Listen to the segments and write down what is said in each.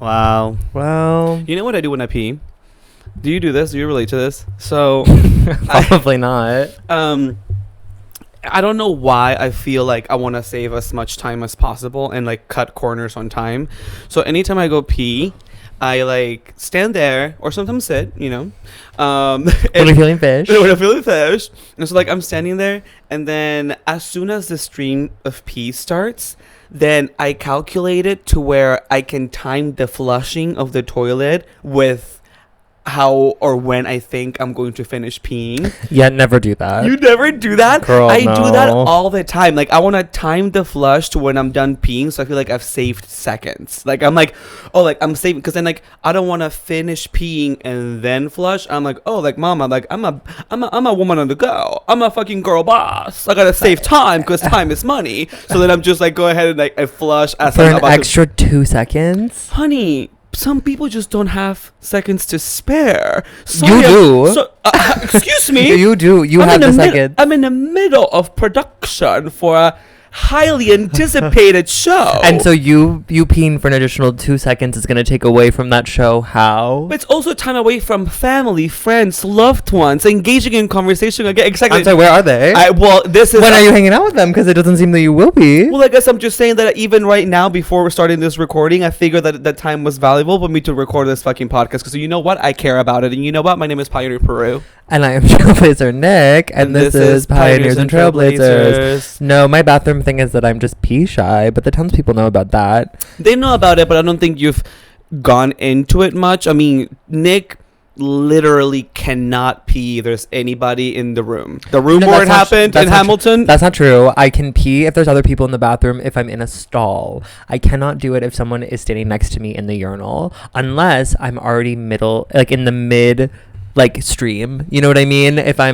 Wow. Well, You know what I do when I pee? Do you do this? Do you relate to this? So, probably not. I don't know why I feel like I want to save as much time as possible and like cut corners on time. So anytime I go pee, I like stand there or sometimes sit, you know. When you're feeling fish. When I'm feeling fish. And so like I'm standing there, and then as soon as the stream of pee starts, then I calculate it to where I can time the flushing of the toilet with how or when I think I'm going to finish peeing. Yeah, never do that. You never do that? Girl, I do that no. all the time. Like, I want to time the flush to when I'm done peeing, so I feel like I've saved seconds. Like, I'm like, oh, like, I'm saving, because then, like, I don't want to finish peeing and then flush. I'm like, oh, like, mama, like, I'm a woman on the go. I'm a fucking girl boss. I gotta save time, because time is money. So then I'm just, like, go ahead and, like, I flush as For I'm an about extra 2 seconds? Honey, some people just don't have seconds to spare. You do. So, excuse me. You do. You have the second. I'm in the middle of production for a highly anticipated show. And so you peeing for an additional 2 seconds is going to take away from that show. How? But it's also time away from family, friends, loved ones, engaging in conversation again. Exactly. I'm sorry, where are they? This is. When are you hanging out with them? Because it doesn't seem that you will be. Well, I guess I'm just saying that even right now, before we're starting this recording, I figured that that time was valuable for me to record this fucking podcast. Because you know what? I care about it. And you know what? My name is Pioneer Peru. And I am Trailblazer Nick. And this is Pioneers and Trailblazers. No, my bathroom thing is that I'm just pee shy. But the townspeople know about that. They know about it, but I don't think you've gone into it much. I mean, Nick literally cannot pee. There's anybody in the room. The room where it happened in Hamilton. That's not true. I can pee if there's other people in the bathroom if I'm in a stall. I cannot do it if someone is standing next to me in the urinal, unless I'm already in the mid stream. You know what I mean? If I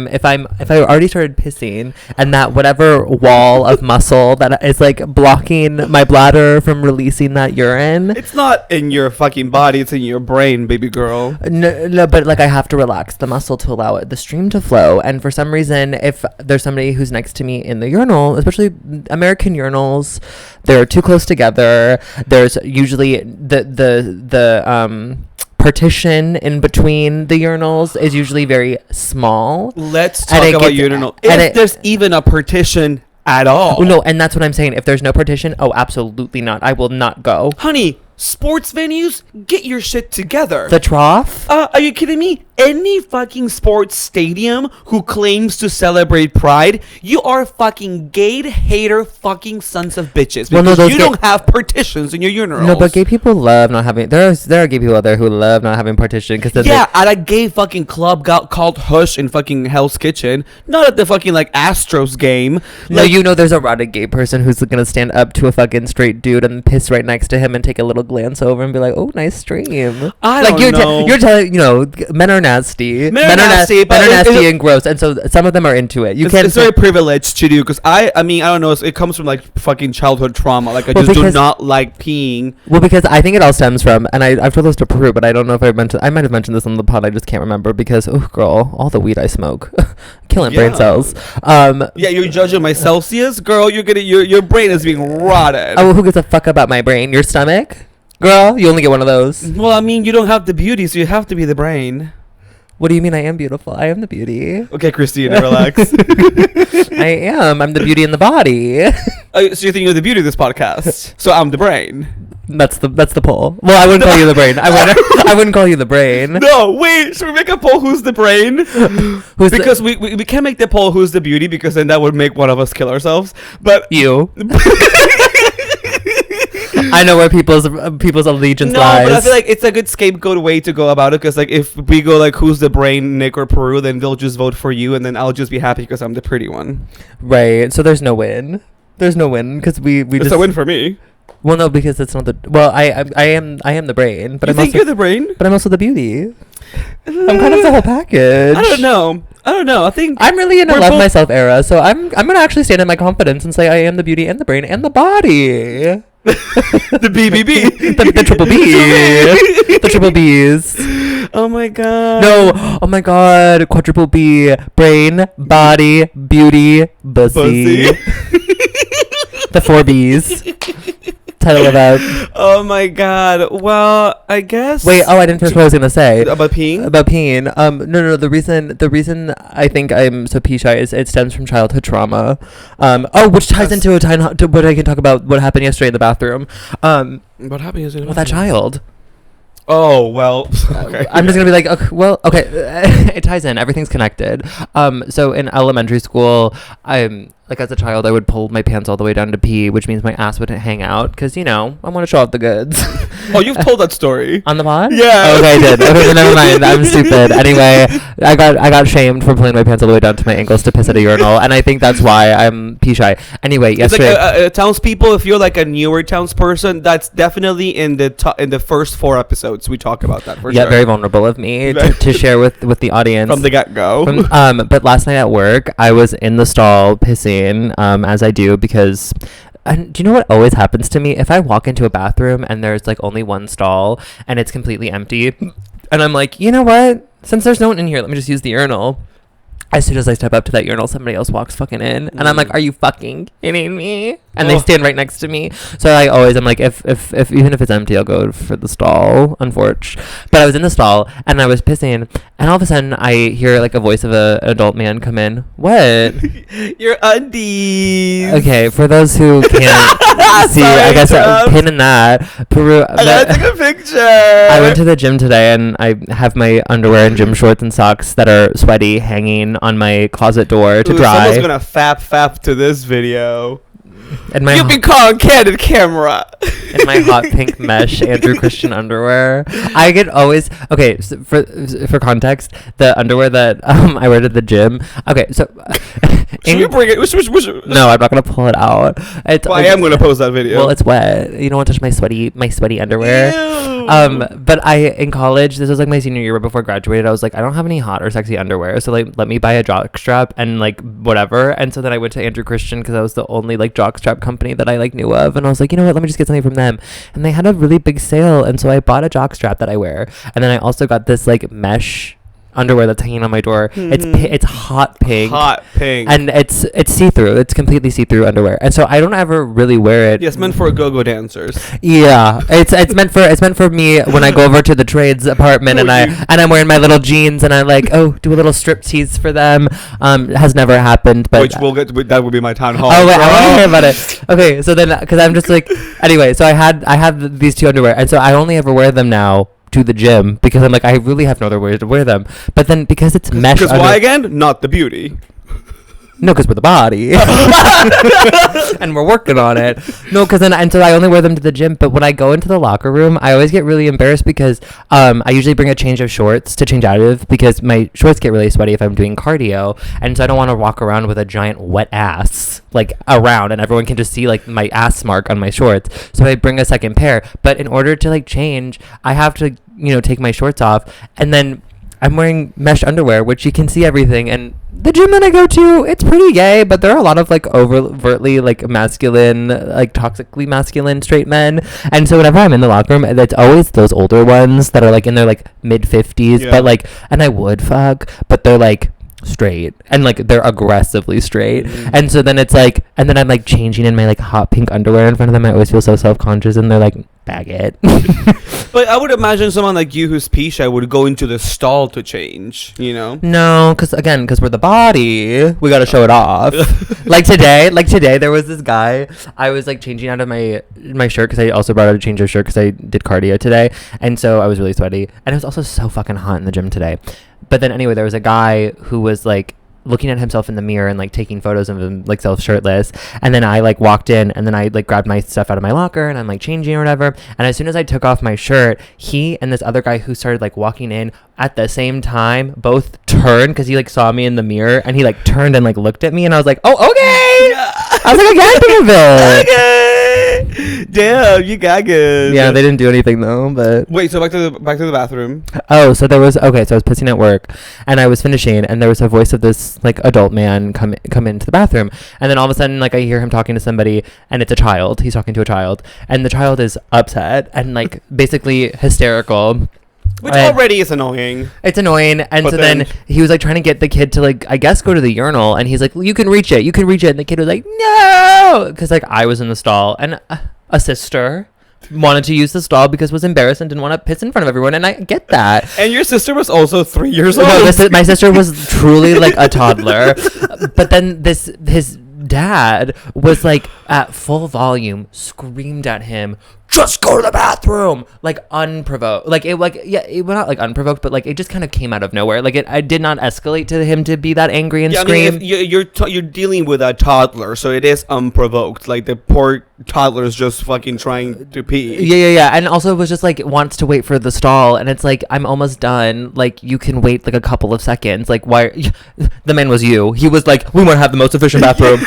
already started pissing and that whatever wall of muscle that is like blocking my bladder from releasing that urine. It's not in your fucking body, it's in your brain, baby girl. No, but like I have to relax the muscle to allow the stream to flow. And for some reason, if there's somebody who's next to me in the urinal, especially American urinals, they're too close together. There's usually the partition in between the urinals is usually very small. Let's talk about urinal. If there's even a partition at all. No, and that's what I'm saying. If there's no partition, oh, absolutely not. I will not go. Honey, sports venues, get your shit together. The trough? Are you kidding me? Any fucking sports stadium who claims to celebrate pride, you are fucking gay hater fucking sons of bitches. Because you don't have partitions in your urinals. No, but gay people love not having. There are gay people out there who love not having partition. At a gay fucking club called Hush in fucking Hell's Kitchen. Not at the fucking Astros game. No, there's a rotted gay person who's gonna stand up to a fucking straight dude and piss right next to him and take a little glance over and be like, "Oh, nice stream." I don't know. You're telling men are nasty. Men are nasty and gross, and so some of them are into it. It's very privileged to do, because I don't know. It comes from fucking childhood trauma. I just do not like peeing. Well, because I think it all stems from, and I've told this to Peru, but I don't know if I might have mentioned this on the pod. I just can't remember because, oh girl, all the weed I smoke, killing brain cells. You're judging my Celsius, girl. Your brain is being rotted. Oh, who gives a fuck about my brain? Your stomach, girl. You only get one of those. Well, I mean, you don't have the beauty, so you have to be the brain. What do you mean I am beautiful? I am the beauty. Okay, Christina, relax. I am. I'm the beauty in the body. So you think you're the beauty of this podcast? So I'm the brain. That's the poll. Well, I wouldn't call you the brain. I wouldn't call you the brain. No, wait. Should we make a poll who's the brain? Because we can't make the poll who's the beauty, because then that would make one of us kill ourselves. But you. I know where people's allegiance lies. No, but I feel like it's a good scapegoat way to go about it, because if we go who's the brain, Nick or Peru, then they'll just vote for you, and then I'll just be happy because I'm the pretty one. Right. So there's no win. There's no win because we it's just a win for me. Well, no, because it's not the. Well, I am the brain, but you're the brain, but I'm also the beauty. I'm kind of the whole package. I don't know. I think I'm really in a love myself era, so I'm gonna actually stand in my confidence and say I am the beauty and the brain and the body. The BBB. the triple B. The triple B's. Oh my god. No. Oh my god. Quadruple B. Brain, body, beauty, bussy. The 4 B's. title about. Oh my god. Well, I guess. Wait. Oh, I didn't finish what I was gonna say About peeing. about peeing. No. The reason I think I'm so pee shy is it stems from childhood trauma. Which ties into to what I can talk about. What happened yesterday in the bathroom. What happened yesterday? With that child. Oh well. Okay. I'm just gonna be like, okay. It ties in. Everything's connected. So in elementary school, like as a child, I would pull my pants all the way down to pee, which means my ass wouldn't hang out because I want to show off the goods. Oh, you've told that story On the pod? Yeah. Okay, I did. Okay, then never mind. I'm stupid. Anyway, I got shamed for pulling my pants all the way down to my ankles to piss at a urinal, and I think that's why I'm pee shy. Anyway, It's yesterday. like townspeople. If you're like a newer townsperson, that's definitely in the first 4 episodes we talk about that for sure. Very vulnerable of me to share with the audience From the get go. But last night at work, I was in the stall pissing, as I do because. And do you know what always happens to me? If I walk into a bathroom and there's like only one stall and it's completely empty, and I'm like, you know what? Since there's no one in here, let me just use the urinal. As soon as I step up to that urinal, somebody else walks fucking in, and I'm like, "Are you fucking kidding me?" And they stand right next to me. So I always, I'm like, if even if it's empty, I'll go for the stall. Unfortunately, but I was in the stall and I was pissing, and all of a sudden I hear like a voice of an adult man come in. What? Your undies. Okay, for those who can't see, I guess pin in that Peru. I gotta take a picture. I went to the gym today and I have my underwear and gym shorts and socks that are sweaty hanging on my closet door to dry. Someone's gonna fap to this video. And my You've been calling candid camera. in my hot pink mesh Andrew Christian underwear. I get always okay. So for context, the underwear that I wear to the gym. Okay, so Should we bring it? No, I'm not gonna pull it out. Well, I am gonna post that video. Well, it's wet. You don't want to touch my sweaty underwear. Ew. But in college, this was like my senior year before I graduated. I was like, I don't have any hot or sexy underwear, so like let me buy a jock strap and like whatever. And so then I went to Andrew Christian because that was the only like jock strap company that I like knew of, and I was like, you know what, let me just get something from them. And they had a really big sale, and so I bought a jock strap that I wear, and then I also got this like mesh underwear that's hanging on my door. It's hot pink, and it's see-through. It's completely see-through underwear, and so I don't ever really wear it. Yes, meant for go-go dancers. Yeah, it's meant for me when I go over to the trades apartment and I'm wearing my little jeans and I like do a little strip tease for them. It has never happened, but which we'll get to, that will be my town hall. Oh wait, I want to hear about it. Okay, so then because I'm just like anyway, so I have these 2 underwear, and so I only ever wear them now to the gym because I'm like, I really have no other way to wear them. But then because it's mesh, because why again? Not the beauty. No, because we're the body, and we're working on it. No, because then and so I only wear them to the gym. But when I go into the locker room, I always get really embarrassed because I usually bring a change of shorts to change out of because my shorts get really sweaty if I'm doing cardio, and so I don't want to walk around with a giant wet ass like around, and everyone can just see like my ass mark on my shorts. So I bring a second pair. But in order to like change, I have to take my shorts off, and then I'm wearing mesh underwear, which you can see everything. And the gym that I go to, it's pretty gay, but there are a lot of like overtly like masculine, like toxically masculine straight men. And so whenever I'm in the locker room, it's always those older ones that are like in their like mid 50s, but like, and I would fuck, but they're like straight and like they're aggressively straight. And so then it's like, and then I'm like changing in my like hot pink underwear in front of them. I always feel so self-conscious, and they're like, bag it. But I would imagine someone like you who's pee shy would go into the stall to change, No, because we're the body, we gotta show it off. like today there was this guy. I was like changing out of my shirt because I also brought out a change of shirt because I did cardio today, and so I was really sweaty, and it was also so fucking hot in the gym today. But then anyway, there was a guy who was like looking at himself in the mirror and like taking photos of him like self shirtless, and then I like walked in, and then I like grabbed my stuff out of my locker and I'm like changing or whatever, and as soon as I took off my shirt, he and this other guy who started like walking in at the same time both turned because he like saw me in the mirror, and he like turned and like looked at me, and I was like, oh okay. I was like, I can't do it. Okay. Damn, you Gaga. Yeah, they didn't do anything though. But wait, so back to the bathroom. Oh, so there was so I was pissing at work, and I was finishing, and there was a voice of this like adult man come into the bathroom, and then all of a sudden like I hear him talking to somebody, and it's a child. He's talking to a child, and the child is upset and like basically hysterical. Which already is annoying. It's annoying. And but so then he was like trying to get the kid to like, I guess, go to the urinal. And he's like, you can reach it. And the kid was like, no. Because like I was in the stall. And a sister wanted to use the stall because was embarrassed and didn't want to piss in front of everyone, and I get that. And your sister was also 3 years old. No, my sister was truly like a toddler, but then his dad was like at full volume, screamed at him, just go to the bathroom, like unprovoked. Like it not like unprovoked, but like it just kind of came out of nowhere. Like I did not escalate to him to be that angry and scream. I mean, you're dealing with a toddler, so it is unprovoked. Like the poor toddler is just fucking trying to pee. Yeah. And also it was just like wants to wait for the stall, and it's like I'm almost done. Like you can wait like a couple of seconds. Like why? The man was you. He was like, we want to have the most efficient bathroom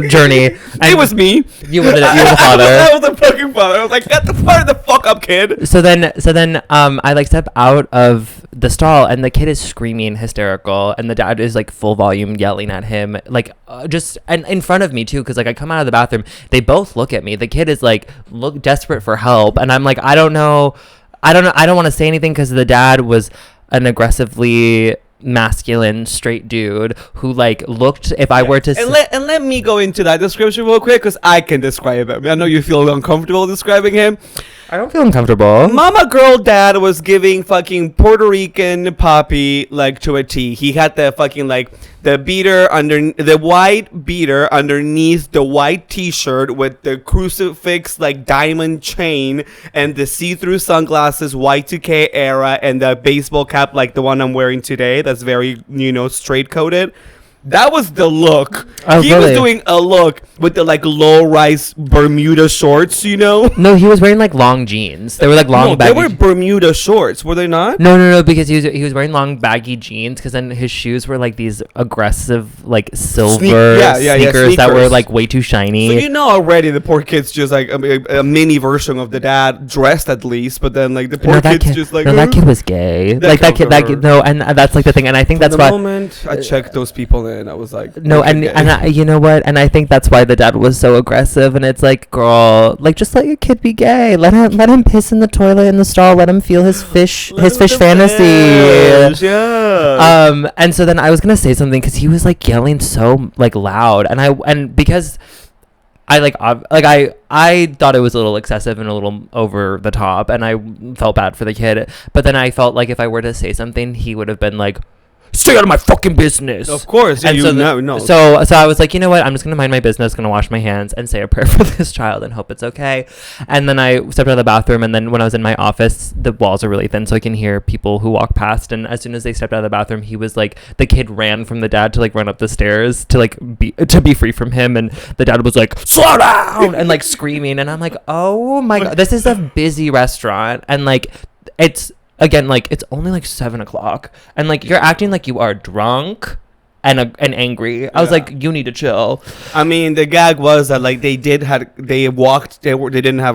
journey. And it was me. You were the father. I was the fucking father. I was like, get the fuck up, kid. So then I like step out of the stall, and the kid is screaming hysterical, and the dad is like full volume yelling at him, like just and in front of me too, because like I come out of the bathroom, they both look at me. The kid is like look desperate for help, and I'm like I don't want to say anything because the dad was an aggressively masculine straight dude who like looked if I were to let me go into that description real quick because I can describe him. I know you feel uncomfortable describing him. I don't feel uncomfortable. Mama girl dad was giving fucking Puerto Rican Poppy like to a T. He had the fucking like the beater under the white beater underneath the white t-shirt with the crucifix like diamond chain and the see-through sunglasses, Y2K era, and the baseball cap like the one I'm wearing today. That's very, straight coated. That was the look. Oh, he really? was doing a look with the like low-rise Bermuda shorts, No, he was wearing like long jeans. They were like long baggy. They were Bermuda shorts, were they not? No, because he was wearing long baggy jeans, because then his shoes were like these aggressive like silver sneakers that were like way too shiny. So already the poor kid's just like a mini version of the dad, dressed at least, but then like the poor kid's just like that kid was gay. Like that kid and that's like the thing, and I think that's why. The moment I checked those people in, I was like, no, and you know what? And I think that's why the dad was so aggressive. And it's like, girl, like just let your kid be gay. Let him piss in the toilet in the stall. Let him feel his fish fantasy. Yeah. And so then I was gonna say something because he was like yelling so like loud, and because I I thought it was a little excessive and a little over the top, and I felt bad for the kid. But then I felt like if I were to say something, he would have been like, stay out of my fucking business. Of course. And so I was like, you know what? I'm just going to mind my business, going to wash my hands and say a prayer for this child and hope it's okay. And then I stepped out of the bathroom. And then when I was in my office, the walls are really thin, so I can hear people who walk past. And as soon as they stepped out of the bathroom, he was like, the kid ran from the dad to like run up the stairs to like be free from him. And the dad was like, slow down, and like screaming. And I'm like, oh my God, this is a busy restaurant. And like, again, like it's only like 7:00, and like you're acting like you are drunk and angry. I was like, you need to chill. I mean, the gag was that like they didn't have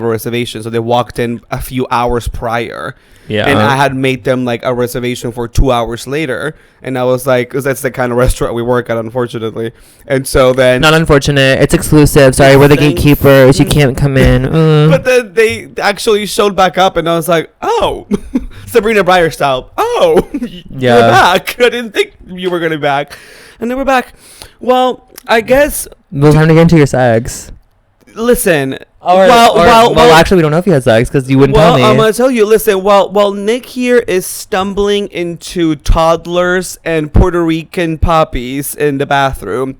a reservation, so they walked in a few hours prior. Yeah. And I had made them like a reservation for 2 hours later, and I was like, because that's the kind of restaurant we work at, unfortunately. And so then, not unfortunate, it's exclusive. Sorry, we're the gatekeepers. You can't come in. But then they actually showed back up, and I was like, oh, Sabrina Breyer style. Oh, you're back. I didn't think you were gonna be back, and they were back. Well, I guess we'll time to get into your sex. Listen. Well, actually, we don't know if he has sex because you wouldn't tell me. I'm gonna tell you. Listen, while Nick here is stumbling into toddlers and Puerto Rican poppies in the bathroom,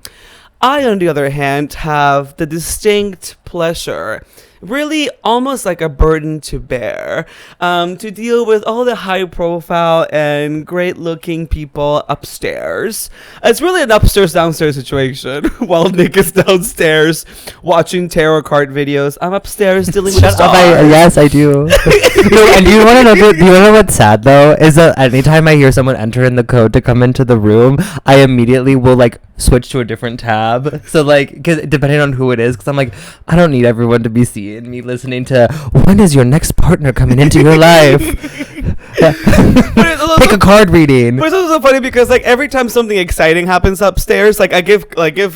I, on the other hand, have the distinct pleasure, really almost like a burden to bear, to deal with all the high profile and great looking people upstairs. It's really an upstairs downstairs situation. While Nick is downstairs watching tarot card videos, I'm upstairs dealing with stars. Yes, I do. And do you want to know what's sad though is that anytime I hear someone enter in the code to come into the room, I immediately will like switch to a different tab. So like, cause depending on who it is, because I'm like, I don't need everyone to be seeing me listening to when is your next partner coming into your life. But it's also, Take a card reading. but it's also funny because like every time something exciting happens upstairs, like I give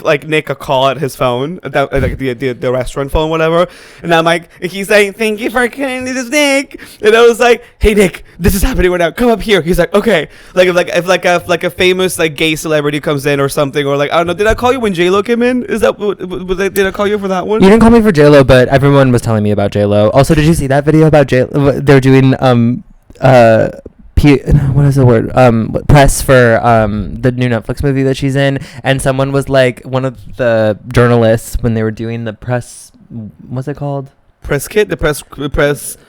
like Nick a call at his phone, at like the restaurant phone, whatever, and I'm like, he's like, thank you for calling, this is Nick, and I was like, hey Nick, this is happening right now, come up here. He's like, okay. Like if a famous like gay celebrity comes in or something, or like I don't know, did I call you when J-Lo came in? Is that did I call you for that one? You didn't call me for J-Lo, but everyone was telling me about J-Lo. Also, did you see that video about J-Lo? They're doing what is the word? Press for the new Netflix movie that she's in, and someone was like, one of the journalists when they were doing the press, what's it called? Press kit, the press.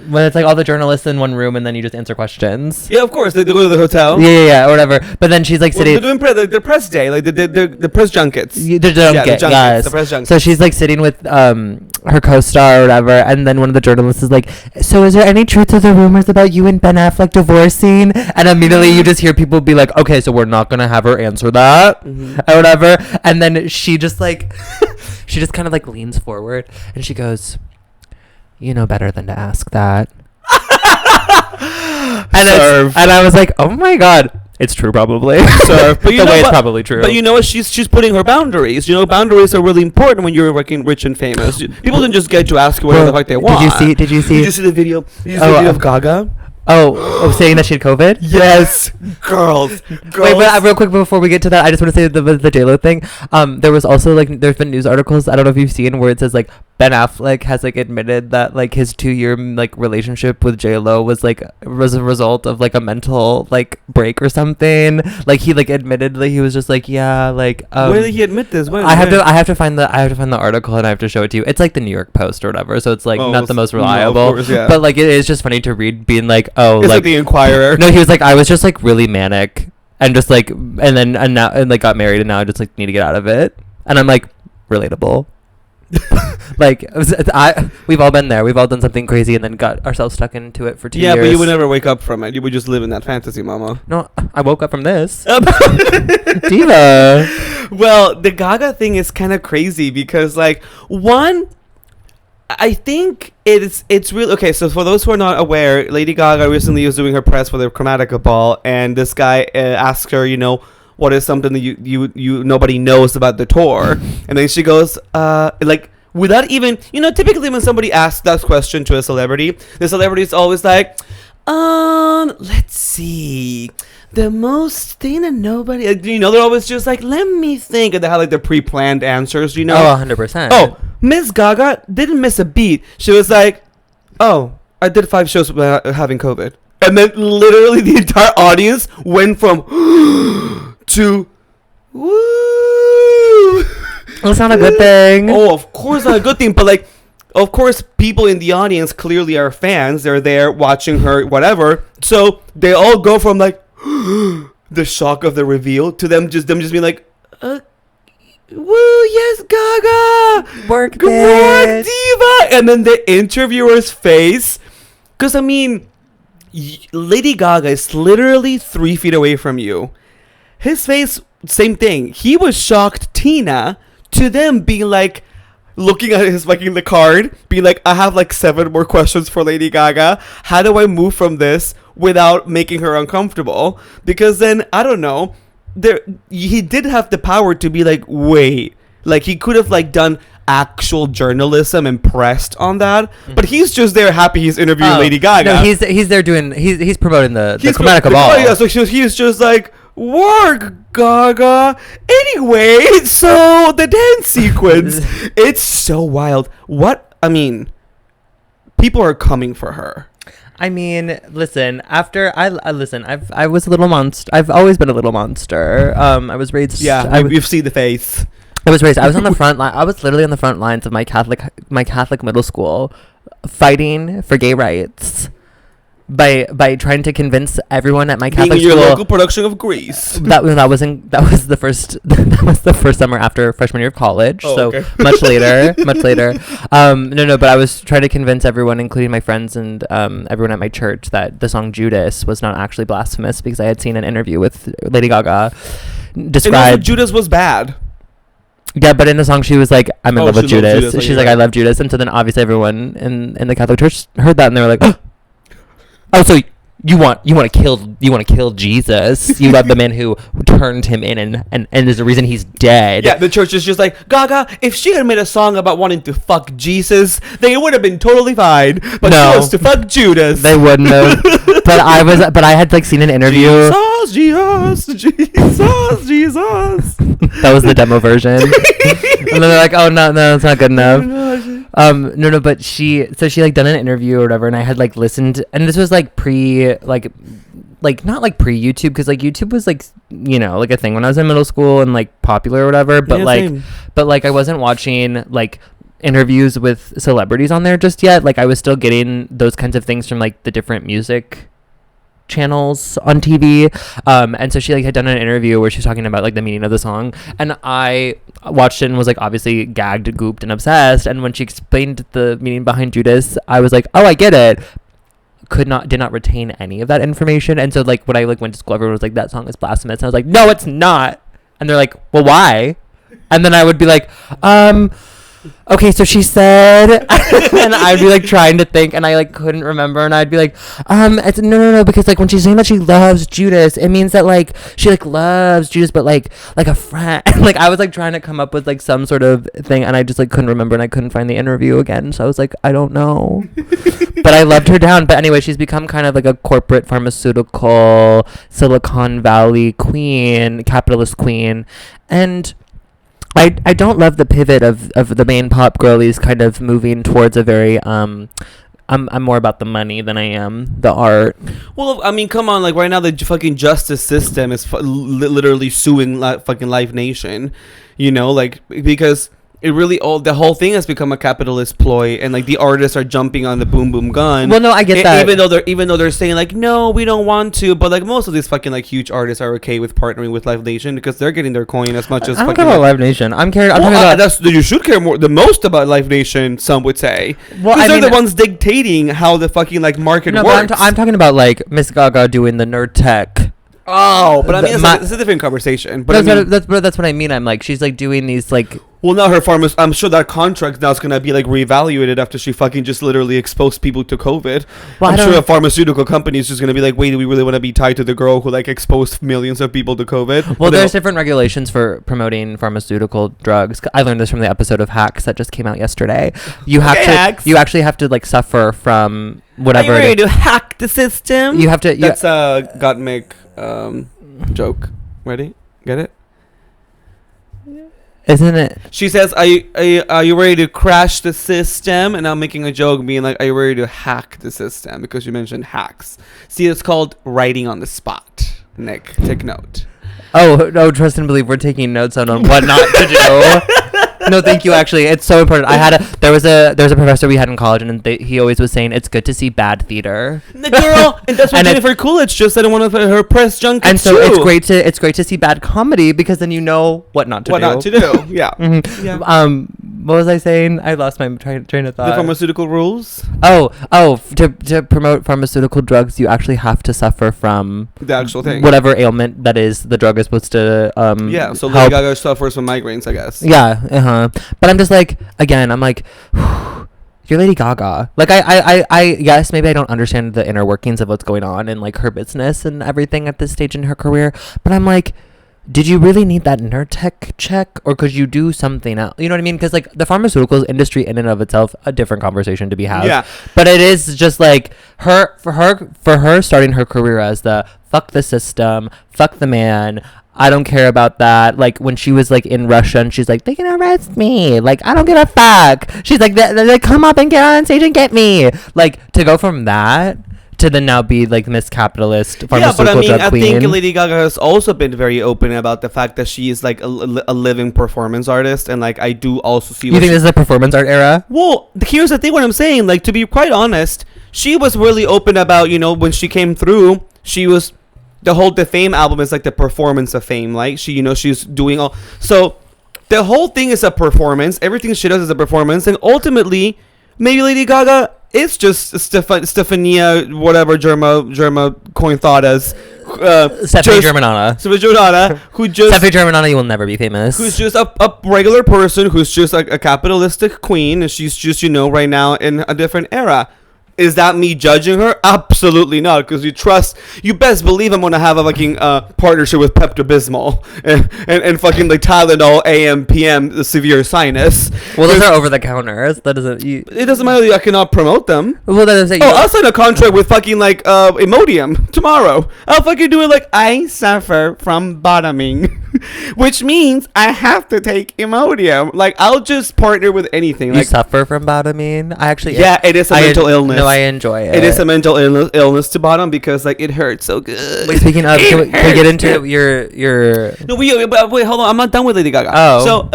When it's like all the journalists in one room and then you just answer questions. Yeah, of course they go to the hotel. Yeah, or whatever. But then she's like sitting. They're doing the press day, like the press junkets. The junket, yes. The press junkets. So she's like sitting with her co-star or whatever, and then one of the journalists is like, "So is there any truth to the rumors about you and Ben Affleck divorcing?" And immediately you just hear people be like, "Okay, so we're not gonna have her answer that, or whatever." And then she just like, she just kind of like leans forward and she goes, "You know better than to ask that." and I was like, oh my god, it's true probably. But you know, it's probably true. But you know what? She's putting her boundaries. You know, boundaries are really important when you're working rich and famous. People don't just get to ask you whatever the fuck they want. Did you see the video? Did you see the video of Gaga? Saying that she had COVID? Yes, girls. Wait, but real quick before we get to that, I just want to say the J-Lo thing. There was also like, there's been news articles, I don't know if you've seen, where it says like Ben Affleck has like admitted that like his 2-year like relationship with J-Lo was a result of like a mental like break or something. Like he like admitted that he was just like, yeah, like when did he admit this? I have to find the article and I have to show it to you. It's like the New York Post or whatever, so it's like not the most reliable. No, of course, yeah. But like it is just funny to read, being like, oh, it's like the Inquirer. No, he was like, I was just like really manic and just like, and now like got married and now I just like need to get out of it. And I'm like, relatable. Like we've all been there. We've all done something crazy and then got ourselves stuck into it for 2 years. Yeah, but you would never wake up from it. You would just live in that fantasy, mama. No, I woke up from this. Diva. Well, the Gaga thing is kind of crazy because like one, I think it's really okay. So for those who are not aware, Lady Gaga recently was doing her press for the Chromatica Ball, and this guy asked her, you know, what is something that you nobody knows about the tour, and then she goes, like without even, you know, typically when somebody asks that question to a celebrity, the celebrity is always like, let's see. The most thing that nobody, you know, they're always just like, let me think, and they have like their pre-planned answers, you know. Oh, 100%. Oh, Miss Gaga didn't miss a beat. She was like, oh, I did 5 shows without having COVID. And then literally the entire audience went from to woo. That's not a good thing. Oh, of course not a good thing. But like, of course, people in the audience clearly are fans. They're there watching her, whatever. So they all go from like the shock of the reveal to them just being like, woo, yes, Gaga! Work, diva! And then the interviewer's face. Because, I mean, Lady Gaga is literally 3 feet away from you. His face, same thing. He was shocked, Tina, to them being like, looking at his fucking the card, being like, I have like 7 more questions for Lady Gaga. How do I move from this without making her uncomfortable? Because then, I don't know, he did have the power to be like, wait, like he could have like done actual journalism and pressed on that, but he's just there happy he's interviewing Lady Gaga. No, he's there doing, he's promoting the Chromatica Ball. Yeah, so he's just like, work, Gaga. Anyway, so the dance sequence, it's so wild. What, I mean, people are coming for her. I mean, listen, after I was a little monster. I've always been a little monster. I was raised. Yeah, you've seen the face. I was on the front line. I was literally on the front lines of my Catholic middle school, fighting for gay rights by trying to convince everyone at my Catholic school. Being your local production of Grease. That was the first summer after freshman year of college. Oh, so okay. much later. No, but I was trying to convince everyone, including my friends and everyone at my church, that the song Judas was not actually blasphemous because I had seen an interview with Lady Gaga describe Judas was bad. Yeah, but in the song she was like, I'm in love with Judas. Judas. She's like, I love Judas. And so then obviously everyone in the Catholic Church heard that and they were like, oh, so You want to kill Jesus. You love the man who turned him in and is the reason he's dead. Yeah, the church is just like, Gaga, if she had made a song about wanting to fuck Jesus, they would have been totally fine. But No. she wants to fuck Judas. They wouldn't have. But I had like seen an interview. Jesus. That was the demo version. And then they're like, oh no, it's not good enough. No, but she like done an interview or whatever, and I had like listened, and this was like like not like pre YouTube, because like YouTube was like, you know, like a thing when I was in middle school and like popular or whatever, but Yeah, like I wasn't watching like interviews with celebrities on there just yet. Like I was still getting those kinds of things from like the different music channels on TV, and so she like had done an interview where she was talking about like the meaning of the song, and I watched it and was like obviously gagged, gooped, and obsessed. And when she explained the meaning behind Judas, I was like, oh, I get it. Did not retain any of that information. And so like when I like went to school, everyone was like, that song is blasphemous, and I was like, no, it's not. And they're like, well, why? And then I would be like, okay, so she said, and I'd be like trying to think, and I like couldn't remember, and I'd be like, it's no, because like when she's saying that she loves Judas, it means that like she like loves Judas, but like a friend. Like I was like trying to come up with like some sort of thing, and I just like couldn't remember, and I couldn't find the interview again, so I was like, I don't know. But I loved her down. But anyway, she's become kind of like a corporate pharmaceutical Silicon Valley queen, capitalist queen, and I don't love the pivot of the main pop girlies kind of moving towards a very I'm more about the money than I am the art. Well, I mean, come on, like right now the fucking justice system is literally suing fucking Live Nation, you know, like because it really the whole thing has become a capitalist ploy, and like the artists are jumping on the boom boom gun. Well, no, I get that. Even though they're saying like, no, we don't want to, but like most of these fucking like huge artists are okay with partnering with Live Nation because they're getting their coin as much as. I don't care about Live Nation. I'm talking about. You should care the most about Live Nation. Some would say. Well, because they're the ones dictating how the fucking like market works. But I'm talking about like Miss Gaga doing the nerd tech. Oh, but I mean, it's a different conversation. But that's what I mean. I'm like, she's like doing these like. Well, now I'm sure that contract now is gonna be like reevaluated after she fucking just literally exposed people to COVID. Well, I'm sure a pharmaceutical company is just gonna be like, wait, do we really want to be tied to the girl who like exposed millions of people to COVID? Well, there's different regulations for promoting pharmaceutical drugs. I learned this from the episode of Hacks that just came out yesterday. You actually have to like suffer from whatever. Are you ready to hack the system? You have to. That's a Gottmik joke. Ready? Get it? Isn't it? She says, are you ready to crash the system? And I'm making a joke being like, are you ready to hack the system? Because you mentioned hacks. See, it's called writing on the spot. Nick, take note. Oh, no, trust and believe we're taking notes on what not to do. No, thank you. Actually, it's so important. There was a professor we had in college, and he always was saying it's good to see bad theater. The girl, and that's what Jennifer Coolidge just said in one of her press junkets. And so it's great to see bad comedy because then you know what not to do. What not to do? Yeah. Mm-hmm. Yeah. What was I saying? I lost my train of thought. The pharmaceutical rules. To promote pharmaceutical drugs, you actually have to suffer from the actual thing, whatever ailment that is. The drug is supposed to yeah. So Lady Gaga suffers from migraines, I guess. Yeah. But I'm just like, again, I'm like, you're Lady Gaga. Like I yes, maybe I don't understand the inner workings of what's going on and like her business and everything at this stage in her career, but I'm like, did you really need that nerd tech check, or could you do something else? You know what I mean? Because like the pharmaceuticals industry in and of itself, a different conversation to be had. Yeah. But it is just like for her starting her career as the fuck the system, fuck the man. I don't care about that. Like when she was like in Russia and she's like, they can arrest me. Like I don't give a fuck. She's like, they come up and get on stage and get me. Like to go from that to then now be like Miss Capitalist pharmaceutical drug queen. I think Lady Gaga has also been very open about the fact that she is like a living performance artist, and like I do also see. You think this is a performance art era? Well, here's the thing. What I'm saying, like to be quite honest, she was really open about when she came through. She was the Fame album is like the performance of Fame. Like she's doing all. So the whole thing is a performance. Everything she does is a performance, and ultimately, maybe Lady Gaga. It's just Stefania, whatever Germa coin thought as Stephanie Germanata, who just Stephanie Germanata, you will never be famous. Who's just a regular person who's just like a capitalistic queen, and she's just right now in a different era. is that me judging her? Absolutely not, because you best believe I'm gonna have a fucking partnership with Pepto-Bismol and fucking like Tylenol AM PM the severe sinus. Well, those are over the counters. That doesn't. It doesn't matter. I cannot promote them. Well, that doesn't. I'll sign a contract with fucking like Imodium tomorrow. I'll fucking do it like I suffer from bottoming, which means I have to take Imodium. Like I'll just partner with anything. You Like suffer from bottoming? I actually. Yeah, it is a mental illness. No, I enjoy it. It is a mental illness to bottom because like it hurts so good. Wait, speaking of, can we get into your? No, wait, hold on. I'm not done with Lady Gaga. Oh. So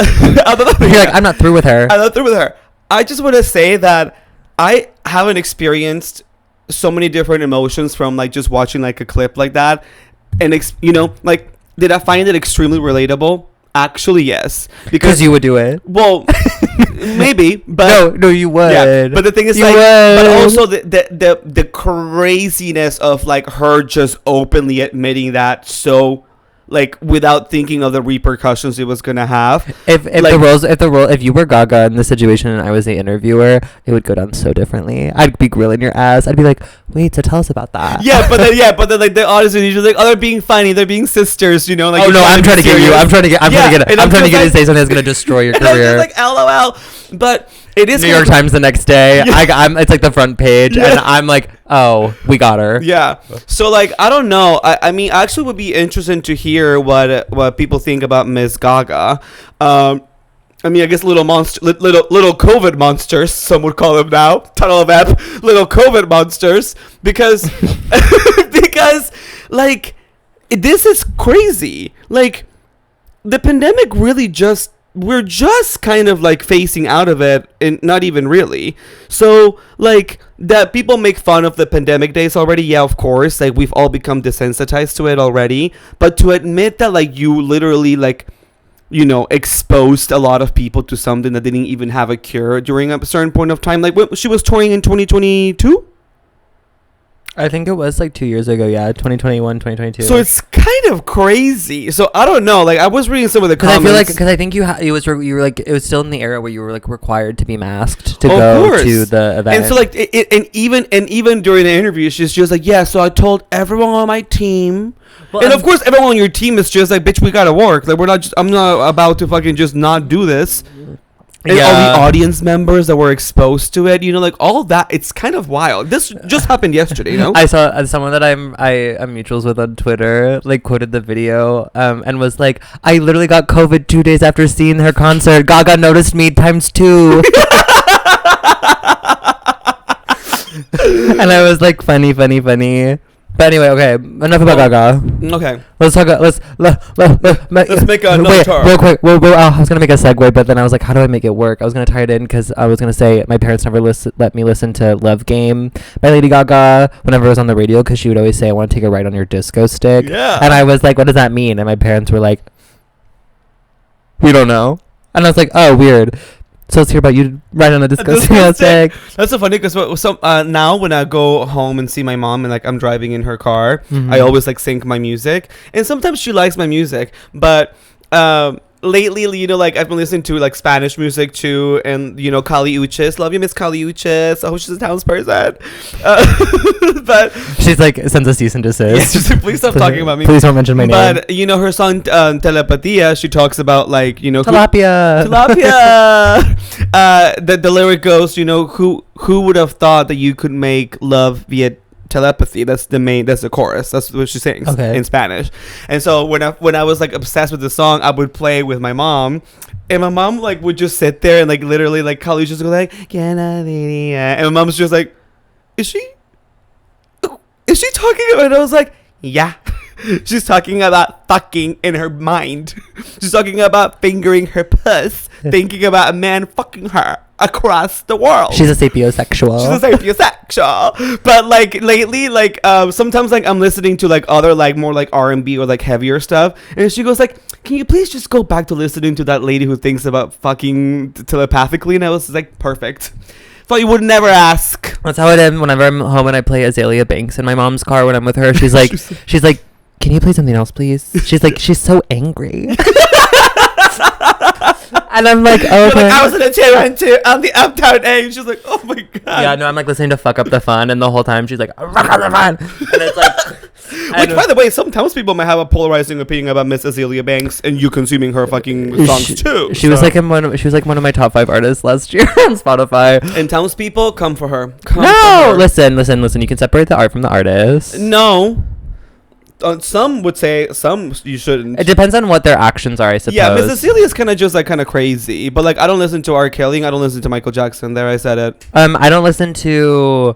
You're like, I'm not through with her. I'm not through with her. I just want to say that I haven't experienced so many different emotions from like just watching like a clip like that, and like did I find it extremely relatable? Actually, yes, because you would do it. Well, maybe, but no, you would. Yeah, but the thing is, you like, would. but also the craziness of like her just openly admitting that, so like without thinking of the repercussions it was gonna have. If you were Gaga in this situation and I was the interviewer, it would go down so differently. I'd be grilling your ass. I'd be like, wait, so tell us about that. Yeah, but then like the audience is usually like, oh, they're being funny, they're being sisters, you know. Like, oh no, I'm trying to get you. I'm trying to get you to say something that's gonna destroy your and I'm career. just like, LOL. But it is New York Times the next day. Yeah. It's like the front page, and I'm like, oh, we got her. Yeah. So like, I don't know. I mean, actually, would be interesting to hear what people think about Miss Gaga. I mean, I guess little COVID monsters, some would call them now. Tunnel of Ebb, little COVID monsters, because like this is crazy. Like the pandemic really we're just kind of like facing out of it, and not even really. So like that people make fun of the pandemic days already. Yeah, of course. Like we've all become desensitized to it already. But to admit that like you literally like, exposed a lot of people to something that didn't even have a cure during a certain point of time. Like when she was touring in 2022. I think it was like 2 years ago, 2021, 2022. So it's kind of crazy. So I don't know. Like I was reading some of the comments. Because I think you were like, it was still in the era where you were like required to be masked to go to the event. And so like and even during the interview, she's just like, yeah. So I told everyone on my team. Well, and of course, everyone on your team is just like, bitch, we gotta work. Like I'm not about to fucking just not do this. And all the audience members that were exposed to it, like all of that, it's kind of wild. This just happened yesterday, I saw someone that I'm mutuals with on Twitter, like, quoted the video, and was like, I literally got COVID 2 days after seeing her concert. Gaga noticed me ×2. And I was like, funny. But anyway, okay, enough about Gaga. Okay. Let's talk. Let's make another turn. Real quick. I was gonna make a segue, but then I was like, how do I make it work? I was gonna tie it in because I was gonna say my parents never let me listen to "Love Game" by Lady Gaga whenever it was on the radio, because she would always say, "I want to take a ride on your disco stick." Yeah. And I was like, what does that mean? And my parents were like, we don't know. And I was like, oh, weird. So let's hear about you riding on a disco stick. That's so funny because now when I go home and see my mom and like I'm driving in her car, I always like sync my music, and sometimes she likes my music, but lately, like I've been listening to like Spanish music too, and Kali Uchis, love you, Miss Kali Uchis. I hope she's a townsperson. But she's like, sends a cease and desist. Yeah, please stop talking about me. Please don't mention my name. But her song Telepatia, she talks about like Tilapia. The lyric goes, who would have thought that you could make love via telepathy? That's the chorus. That's what she sings in Spanish. And so when I was like obsessed with the song, I would play with my mom, and my mom like would just sit there and like literally like Kali just go like, and my mom's just like, is she talking about it? I was like, yeah. She's talking about fucking in her mind. She's talking about fingering her puss, thinking about a man fucking her across the world. She's a sapiosexual. But like lately, like sometimes like I'm listening to like other like more like R&B or like heavier stuff, and she goes like, can you please just go back to listening to that lady who thinks about fucking telepathically? And I was like, perfect. Thought you would never ask. That's how it is whenever I'm home and I play Azalea Banks in my mom's car when I'm with her. She's like, can you play something else, please? She's like, she's so angry. And I'm like, oh, okay. Like, I was in a chair on the Uptown A. And she's like, oh my god. Yeah, no, I'm like listening to Fuck Up the Fun, and the whole time she's like, Fuck Up the Fun. And it's like. Which, by the way, some townspeople might have a polarizing opinion about Miss Azealia Banks and you consuming her fucking songs too. She was like one of my top 5 artists last year on Spotify. And townspeople, come for her. Listen. You can separate the art from the artist. No. Some would say, some you shouldn't. It depends on what their actions are, I suppose. Yeah, Miss Azealia is kind of just like kind of crazy, but like I don't listen to R. Kelly. I don't listen to Michael Jackson. There, I said it. I don't listen to.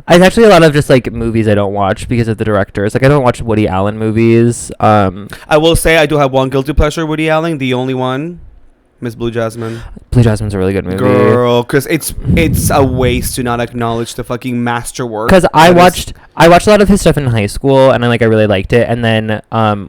It's actually a lot of just like movies I don't watch because of the directors. Like I don't watch Woody Allen movies. I will say I do have one guilty pleasure, Woody Allen, the only one. Miss Blue Jasmine. Blue Jasmine's a really good movie. Girl, because it's a waste to not acknowledge the fucking masterwork. Because I watched a lot of his stuff in high school, and I really liked it. And then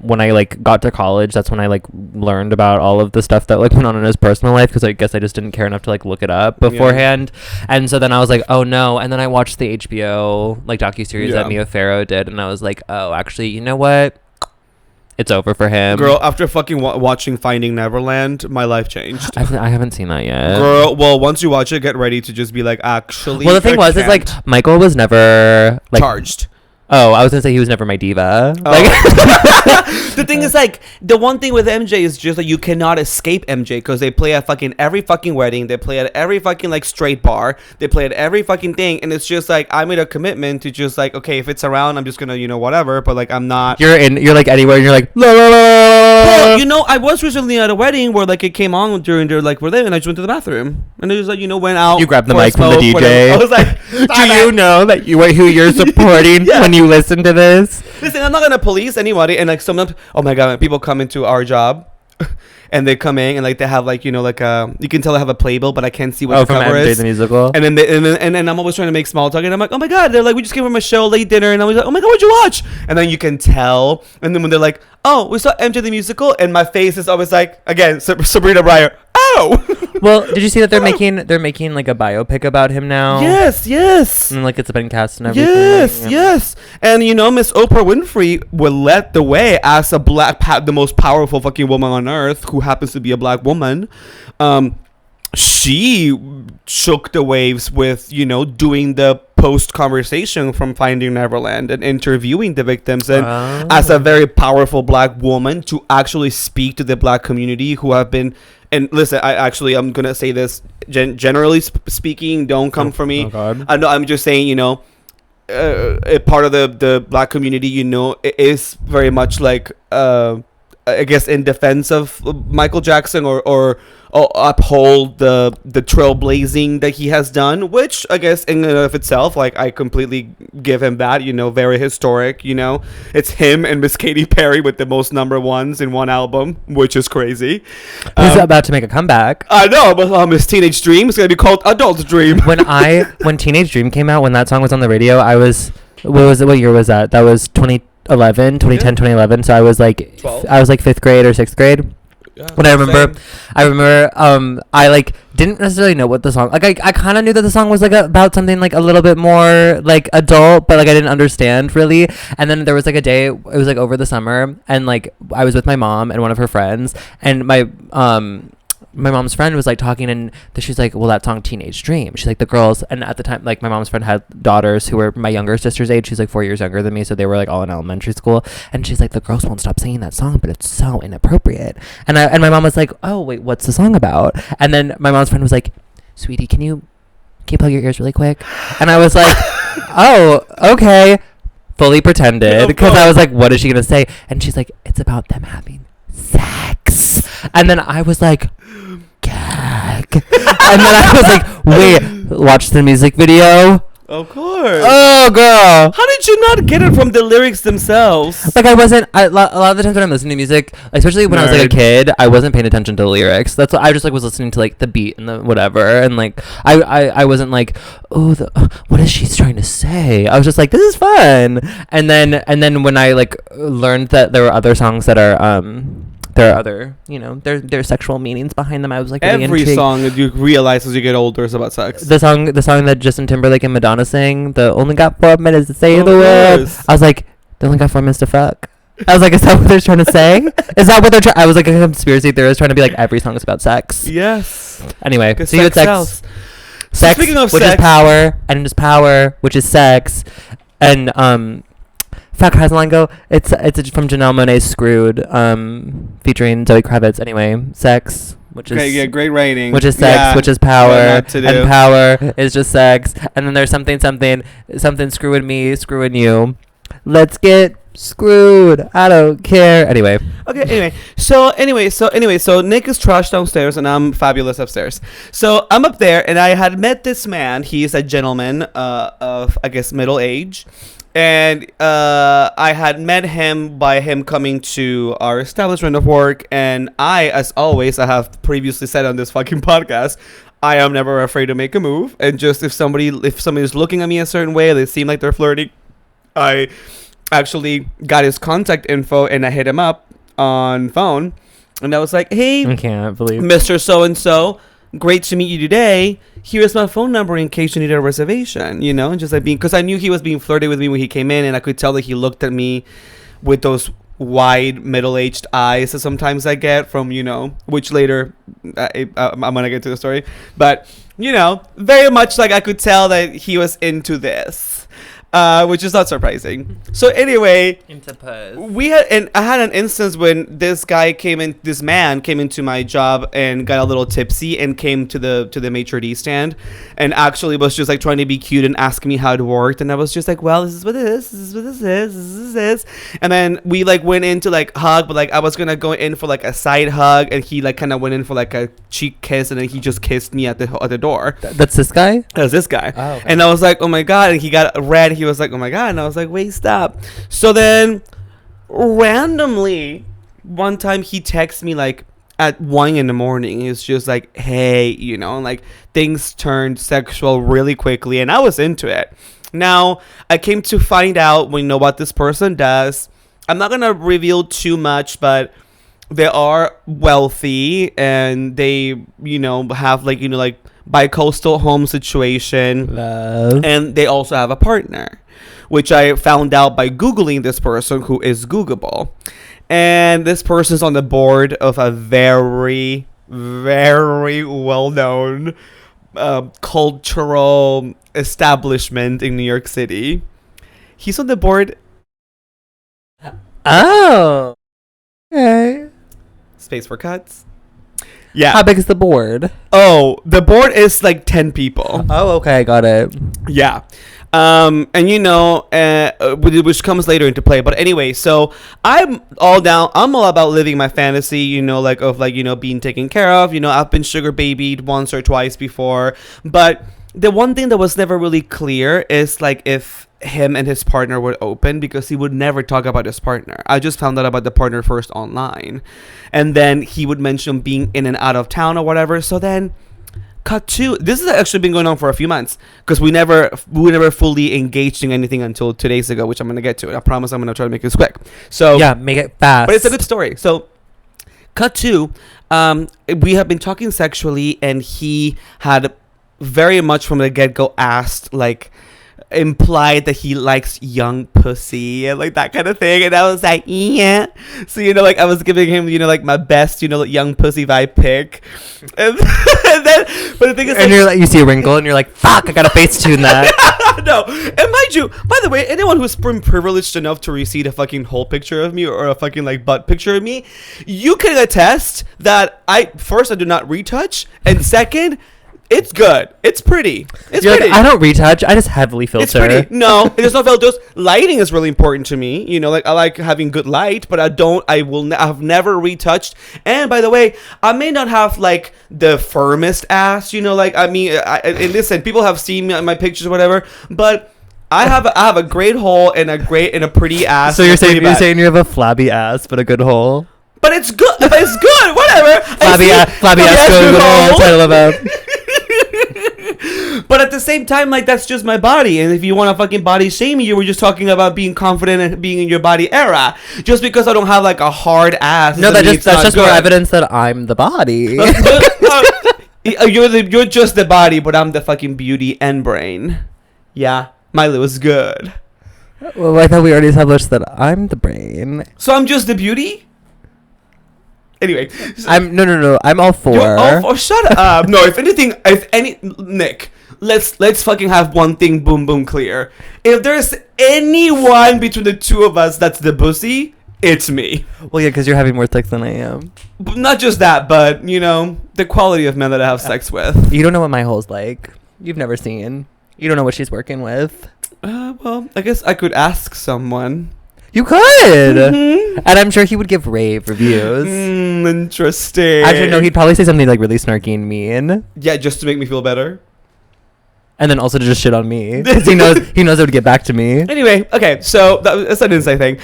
when I like got to college, that's when I like learned about all of the stuff that like went on in his personal life. Because I guess I just didn't care enough to like look it up beforehand. Yeah. And so then I was like, oh no. And then I watched the HBO like docuseries that Mia Farrow did, and I was like, oh, actually, you know what? It's over for him. Girl, after fucking watching Finding Neverland, my life changed. I haven't seen that yet. Girl, well, once you watch it, get ready to just be like, actually. Well, the thing is like, Michael was never like charged. Oh, I was gonna say he was never my diva. Oh. Like, the thing is, like, the one thing with MJ is just that you cannot escape MJ because they play at fucking every fucking wedding. They play at every fucking like straight bar. They play at every fucking thing, and it's just like I made a commitment to just like, okay, if it's around, I'm just gonna whatever. But like I'm not. You're like anywhere, and you're like la la la. Well, I was recently at a wedding where like it came on during their like we're there, and I just went to the bathroom, and it was like went out. You grabbed the mic from the DJ. Whatever. I was like, do you know that who you're supporting when you listen to this? Listen, I'm not gonna police anybody, and like sometimes, oh my god, when people come into our job, and they come in and like they have like you can tell they have a playbill, but I can't see what the cover MJ is. The musical. And then I'm always trying to make small talk, and I'm like, oh my god, they're like, we just came from a show, late dinner, and I was like, oh my god, what'd you watch? And then you can tell, and then when they're like, oh, we saw MJ the musical, and my face is always like, again, Sabrina Breyer. Oh. Well, did you see that they're making like a biopic about him now? Yes. And like it's been cast and everything. Yes. And Miss Oprah Winfrey will let the way as a the most powerful fucking woman on earth who happens to be a black woman. She shook the waves with doing the post conversation from Finding Neverland and interviewing the victims, and as a very powerful black woman to actually speak to the black community who have been. And listen, I'm gonna say this generally speaking. Don't come for me. Oh God. I know. I'm just saying. A part of the black community. It is very much like I guess in defense of Michael Jackson or uphold the trailblazing that he has done, which I guess in and of itself, like I completely give him that, very historic, it's him and Miss Katy Perry with the most number ones in one album, which is crazy. He's about to make a comeback. I know, but His Teenage Dream is going to be called Adult Dream. When Teenage Dream came out, when that song was on the radio, what year was that? That was 2010, 2011. So I was like 12. I was like 5th grade or 6th grade. Yeah, when I remember I like didn't necessarily know what the song, like I kind of knew that the song was like about something like a little bit more like adult, but like I didn't understand really. And then there was like a day, it was like over the summer, and like I was with my mom and one of her friends, and my mom's friend was like talking, and she's like, well, that song Teenage Dream, she's like, the girls, and at the time like my mom's friend had daughters who were my younger sister's age. She's like 4 years younger than me, so they were like all in elementary school, and she's like, the girls won't stop singing that song, but it's so inappropriate. And my mom was like, oh wait, what's the song about? And then my mom's friend was like, sweetie, can you plug your ears really quick? And I was like, oh, okay, fully pretended, because I was like, what is she gonna say? And she's like, it's about them having sex. And then I was like, gag. And then I was like, wait, watch the music video. Of course. Oh, girl. How did you not get it from the lyrics themselves? Like, a lot of the times when I'm listening to music, especially when I was like a kid, I wasn't paying attention to the lyrics. That's what I just like was listening to like the beat and the whatever, and like I wasn't like, oh, what is she trying to say? I was just like, this is fun. And then when I like learned that there were other songs that are there are other, there's sexual meanings behind them, I was like really every intrigued. song that you realize as you get older is about sex. The song that Justin Timberlake and Madonna sing, the only got 4 minutes to say the word. I was like, they only got 4 minutes to fuck. I was like, is that what they're trying to say? Is that what they're trying? I was like a conspiracy theorist trying to be like every song is about sex. Yes. Anyway, Because so you had sex. sells. Sex, Speaking of which sex, is power, and just power, which is sex, and fuck, how's the line go? It's from Janelle Monáe's Screwed, featuring Zoe Kravitz. Anyway, sex, which is okay, yeah, great rating. which is sex, which is power, What not to do. and power is just sex, and then there's something screwing me, screwing you. Let's get screwed. I don't care. Anyway. Okay, so Nick is trash downstairs and I'm fabulous upstairs. So I'm up there and I had met this man. He's a gentleman of, I guess, middle age. And I had met him by him coming to our establishment of work. And I, as always, I have previously said on this fucking podcast, I am never afraid to make a move. And just if somebody is looking at me a certain way, they seem like they're flirting, I actually got his contact info and I hit him up on phone and I was like, hey, I can't believe Mr. So-and-so, great to meet you today. Here's my phone number in case you need a reservation, you know, and just like because I knew he was being flirty with me when he came in and I could tell that he looked at me with those wide middle-aged eyes that sometimes I get from, you know, which later I'm gonna get to the story, but you know, very much like I could tell that he was into this. Which is not surprising. So anyway, I had an instance when this man came into my job and got a little tipsy and came to the maitre d' stand and actually was just like trying to be cute and asking me how it worked, and I was just like, well, this is what it is, this is what this is, this is this. And then we like went into like hug, but like I was gonna go in for like a side hug and he like kind of went in for like a cheek kiss and then he just kissed me at the door. That's this guy? That's this guy. Oh, okay. And I was like, oh my god, and he got red. He was like, oh my god, and I was like, wait, stop. So then randomly one time he texts me like at 1 a.m. He's just like, hey, you know, like things turned sexual really quickly and I was into it. Now I came to find out, we know what this person does. I'm not gonna reveal too much, but they are wealthy and they, you know, have like, you know, like bi-coastal home situation. Love. And they also have a partner, which I found out by Googling this person who is Googleable. And this person's on the board of a very, very well-known cultural establishment in New York City. He's on the board. Oh. Okay. Space for cuts. Yeah. How big is the board? Oh, the board is like 10 people. Oh, okay, I got it. Yeah. And you know, which comes later into play. But anyway, so I'm all about living my fantasy, you know, like of like, you know, being taken care of. You know, I've been sugar babied once or twice before. But the one thing that was never really clear is like if him and his partner were open, because he would never talk about his partner. I just found out about the partner first online. And then he would mention being in and out of town or whatever. So then cut to, this has actually been going on for a few months because we never fully engaged in anything until 2 days ago, which I'm going to get to. I promise I'm going to try to make this quick. So yeah, make it fast. But it's a good story. So cut to, we have been talking sexually and he had very much from the get-go asked, like, implied that he likes young pussy and like that kind of thing, and I was like, yeah. So you know, like I was giving him, you know, like my best, you know, like young pussy vibe pick, and then, but the thing is, and you're like, you see a wrinkle, and you're like, fuck, I gotta face tune that. No, and mind you, by the way, anyone who's been privileged enough to receive a fucking whole picture of me or a fucking like butt picture of me, you can attest that I do not retouch, and second, it's good. It's pretty. It's You're pretty. Like, I don't retouch. I just heavily filter. It's pretty. No, there's no filters. Lighting is really important to me. You know, like I like having good light, but I've never retouched. And by the way, I may not have like the firmest ass. You know, like I mean, and listen, people have seen me in my pictures or whatever, but I have a great hole and a pretty ass. So you're saying you have a flabby ass but a good hole? But it's good. It's good. Whatever. Flabby ass good hole. Title about. But at the same time, like, that's just my body. And if you want to fucking body shame me, you were just talking about being confident and being in your body era. Just because I don't have, like, a hard ass. No, that's just more evidence that I'm the body. You're just the body, but I'm the fucking beauty and brain. Yeah, Milo is good. Well, I thought we already established that I'm the brain. So I'm just the beauty? Anyway. No. I'm all for. You're all for. Shut up. No, Nick, let's fucking have one thing boom clear. If there's anyone between the two of us that's the pussy, it's me. Well, yeah, because you're having more sex than I am. But not just that, but, the quality of men that I have sex with. You don't know what my hole's like. You've never seen. You don't know what she's working with. Well, I guess I could ask someone. You could! Mm-hmm. And I'm sure he would give rave reviews. Interesting. Actually, no, he'd probably say something like really snarky and mean. Yeah, just to make me feel better. And then also to just shit on me. Because he knows it would get back to me. Anyway, okay, so that's an inside thing.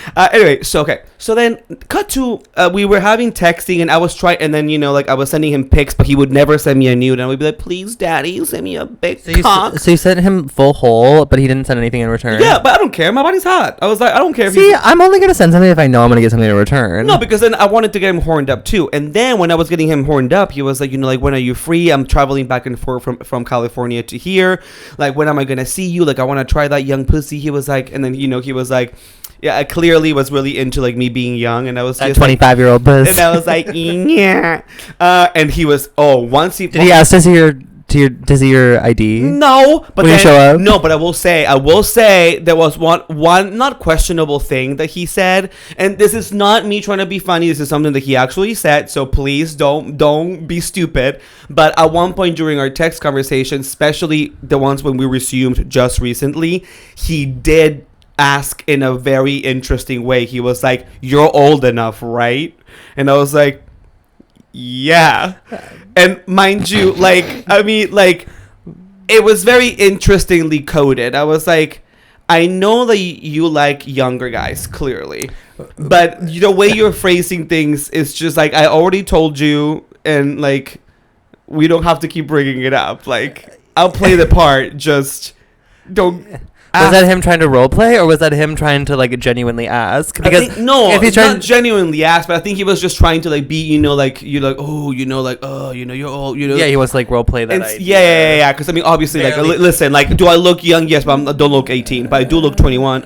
So then cut to, we were having texting and I was trying, and then, I was sending him pics, but he would never send me a nude. And I would be like, please, daddy, send me a big cock. So you sent him full hole, but he didn't send anything in return? Yeah, but I don't care. My body's hot. I was like, I don't care. I'm only going to send something if I know I'm going to get something in return. No, because then I wanted to get him horned up too. And then when I was getting him horned up, he was like, when are you free? I'm traveling back and forth from California to here. Like, when am I gonna see you? Like, I want to try that young pussy. He was like, and then he was like, yeah, I clearly was really into like me being young, and I was just 25-year-old pussy. And I was like, yeah. And he was once he did he ask to see your ID? No, but when you show up? No, but I will say there was one not questionable thing that he said, and this is not me trying to be funny. This is something that he actually said. So please don't be stupid. But at one point during our text conversation, especially the ones when we resumed just recently, he did ask in a very interesting way. He was like, "You're old enough, right?" And I was like, yeah. And mind you, it was very interestingly coded. I was like, I know that you like younger guys, clearly. But the way you're phrasing things is just like, I already told you, and like, we don't have to keep bringing it up. Like, I'll play the part, just don't... Was that him trying to role play, or was that him trying to like genuinely ask? Because if he's not genuinely ask, but I think he was just trying to like be, you're old, Yeah, he was like role play that idea. Yeah. Because I mean, obviously, barely. Like, listen, like, do I look young? Yes, but I don't look 18, but I do look 21.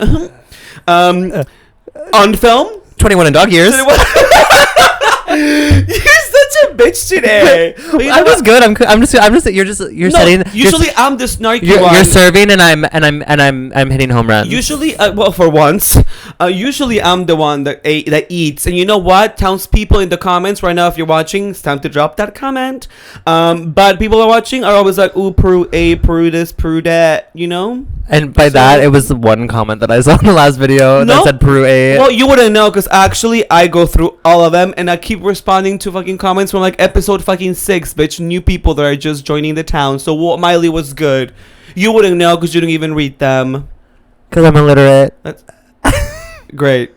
On film, 21 in dog years. You're such a bitch today. I'm just good. I'm just. You're setting. Usually, I'm the snarky one. You're serving, and I'm hitting home runs. Usually, for once, usually I'm the one that eats. And you know what, townspeople in the comments right now, if you're watching, it's time to drop that comment. But people are watching are always like, "Ooh, Peru A, Peru this, Peru that," And by that, it was the one comment that I saw in the last video that said Peru A. Well, you wouldn't know, because actually I go through all of them and I keep responding to fucking comments from like episode fucking 6, bitch. New people that are just joining the town. So what, Miley was good. You wouldn't know because you don't even read them. Because I'm illiterate. Great.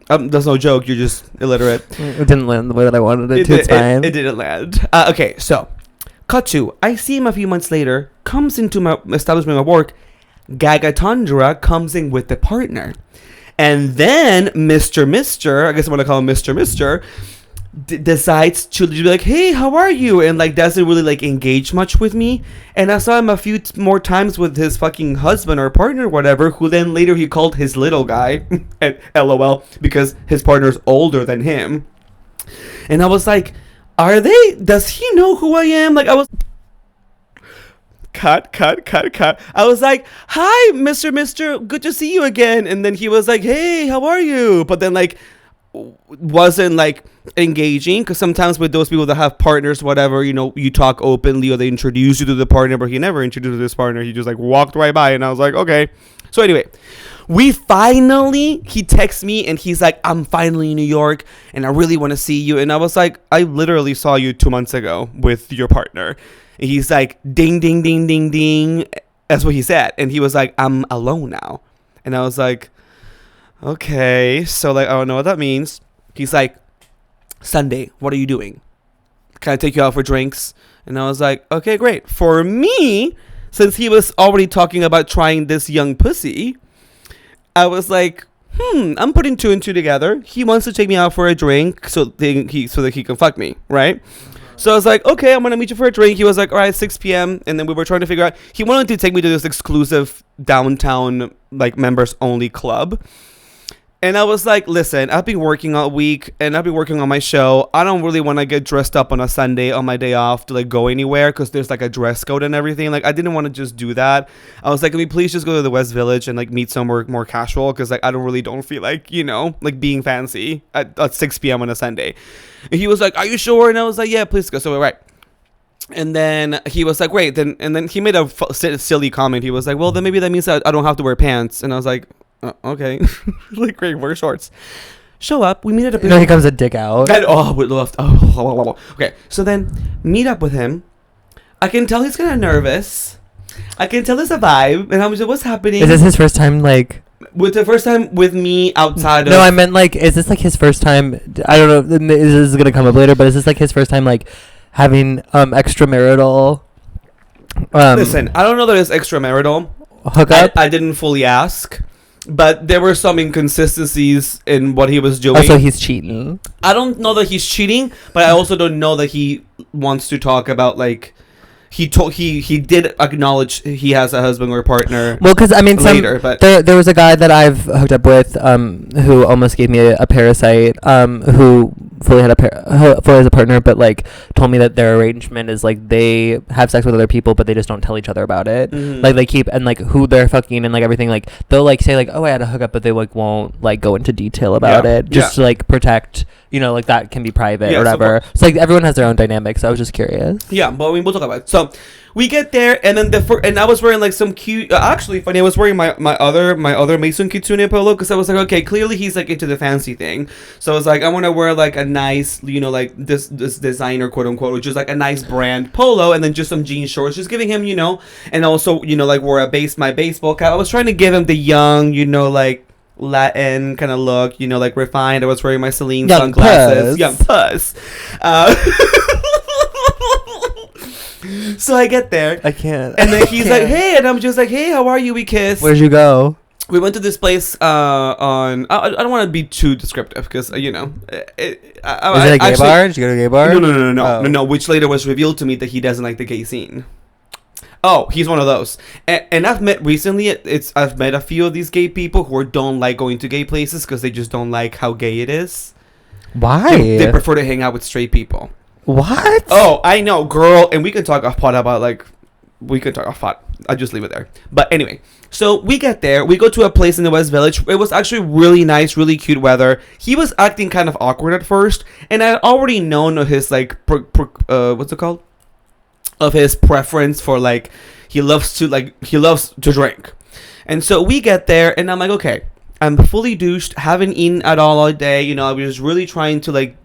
That's no joke. You're just illiterate. It didn't land the way that I wanted it to. It's fine. It didn't land. Okay, so cut to. I see him a few months later. Comes into my establishment of work. Gaga Tundra comes in with the partner. And then Mr. I guess I'm going to call him Mr. Decides to be like, hey, how are you? And like doesn't really like engage much with me. And I saw him a few more times with his fucking husband or partner or whatever, who then later he called his little guy. LOL, because his partner's older than him. And I was like, does he know who I am? Like, I was... Cut. I was like, hi, Mr. Good to see you again. And then he was like, hey, how are you? But then like wasn't like engaging, because sometimes with those people that have partners, whatever, you talk openly, or they introduce you to the partner, but he never introduced his partner. He just like walked right by, and I was like, okay. So anyway, he texts me and he's like, I'm finally in New York and I really want to see you. And I was like, I literally saw you 2 months ago with your partner. And he's like, ding, ding, ding, ding, ding. That's what he said. And he was like, I'm alone now. And I was like, okay. So like, I don't know what that means. He's like, Sunday, what are you doing? Can I take you out for drinks? And I was like, okay, great. For me, since he was already talking about trying this young pussy, I was like, I'm putting 2 and 2 together. He wants to take me out for a drink so that he can fuck me, right? So I was like, okay, I'm gonna meet you for a drink. He was like, all right, 6 p.m. And then we were trying to figure out. He wanted to take me to this exclusive downtown, like, members only club. And I was like, listen, I've been working all week and I've been working on my show. I don't really want to get dressed up on a Sunday on my day off to like go anywhere because there's like a dress code and everything. Like, I didn't want to just do that. I was like, can we please just go to the West Village and like meet somewhere more casual? Because like, I don't feel like, like being fancy at 6 p.m. on a Sunday. And he was like, are you sure? And I was like, yeah, please go. So we're right. And then he was like, great. And then he made a silly comment. He was like, well, then maybe that means that I don't have to wear pants. And I was like, okay. Like, great, wear shorts. Show up. We meet at a... No, he comes a dick out. We love... Okay, so then meet up with him. I can tell he's kind of nervous. I can tell there's a vibe. And I was like, what's happening? Is this his first time, like... With the first time with me outside of... No, I meant, like, is this, like, his first time... I don't know. This is going to come up later, but is this, like, his first time, like, having extramarital... Listen, I don't know that it's extramarital. Hookup? I didn't fully ask. But there were some inconsistencies in what he was doing. Oh, so he's cheating. I don't know that he's cheating, but I also don't know that he wants to talk about, like, he did acknowledge he has a husband or partner. Well, because I mean, later, but there was a guy that I've hooked up with, who almost gave me a parasite, who fully has a partner, but like told me that their arrangement is like they have sex with other people, but they just don't tell each other about it. Mm-hmm. Like they keep and like who they're fucking and like everything. Like they'll like say like, oh, I had a hookup, but they like won't like go into detail about it, just to like protect. Like that can be private or whatever. So like everyone has their own dynamics. So I was just curious. Yeah, but we'll talk about it. So we get there, and then and I was wearing like some cute. Actually, funny, I was wearing my other Mason Kitsune polo because I was like, okay, clearly he's like into the fancy thing. So I was like, I want to wear like a nice, like this designer quote unquote, which is like a nice brand polo, and then just some jean shorts, just giving him, and also like wore my baseball cap. I was trying to give him the young, like Latin kind of look, like refined. I was wearing my Celine sunglasses. Young puss. So I get there. I can't. And then he's like, hey, and I'm just like, hey, how are you? We kiss. Where'd you go? We went to this place I don't want to be too descriptive because, Is it a gay bar? Did you go to a gay bar? No, which later was revealed to me that he doesn't like the gay scene. Oh, he's one of those. And I've met recently, I've met a few of these gay people who don't like going to gay places because they just don't like how gay it is. Why? They prefer to hang out with straight people. What? Oh, I know, girl. And we can talk off pot about, like, I'll just leave it there. But anyway, so we get there. We go to a place in the West Village. It was actually really nice, really cute weather. He was acting kind of awkward at first. And I had already known of his, like, what's it called? Of his preference for, like, he loves to drink. And so we get there, and I'm like, okay, I'm fully douched, haven't eaten at all day. I was really trying to, like,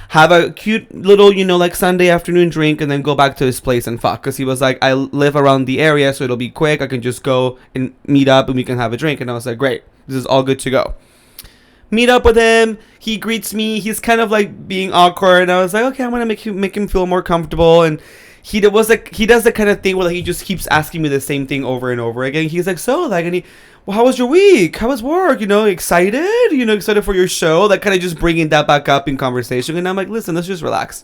have a cute little, like, Sunday afternoon drink and then go back to his place and fuck. Because he was like, I live around the area, so it'll be quick. I can just go and meet up and we can have a drink. And I was like, great, this is all good to go. Meet up with him. He greets me. He's kind of, like, being awkward. And I was like, okay, I'm going to make him feel more comfortable. And he does the kind of thing where, like, he just keeps asking me the same thing over and over again. He's like, so, like, well, how was your week? How was work? Excited? Excited for your show? Like, kind of just bringing that back up in conversation. And I'm like, listen, let's just relax.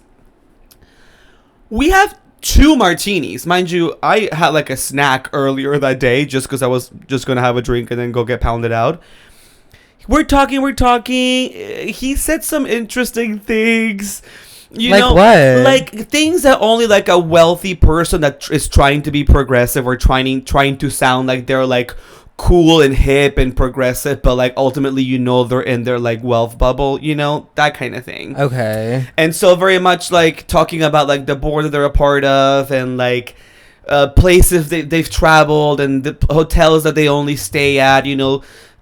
We have 2 martinis. Mind you, I had, like, a snack earlier that day just because I was just going to have a drink and then go get pounded out. We're talking. He said some interesting things. What? Like things that only like a wealthy person that is trying to be progressive or trying to sound like they're like cool and hip and progressive, but like ultimately they're in their like wealth bubble, that kind of thing. Okay. And so very much like talking about like the board that they're a part of and like places they've traveled and the hotels that they only stay at,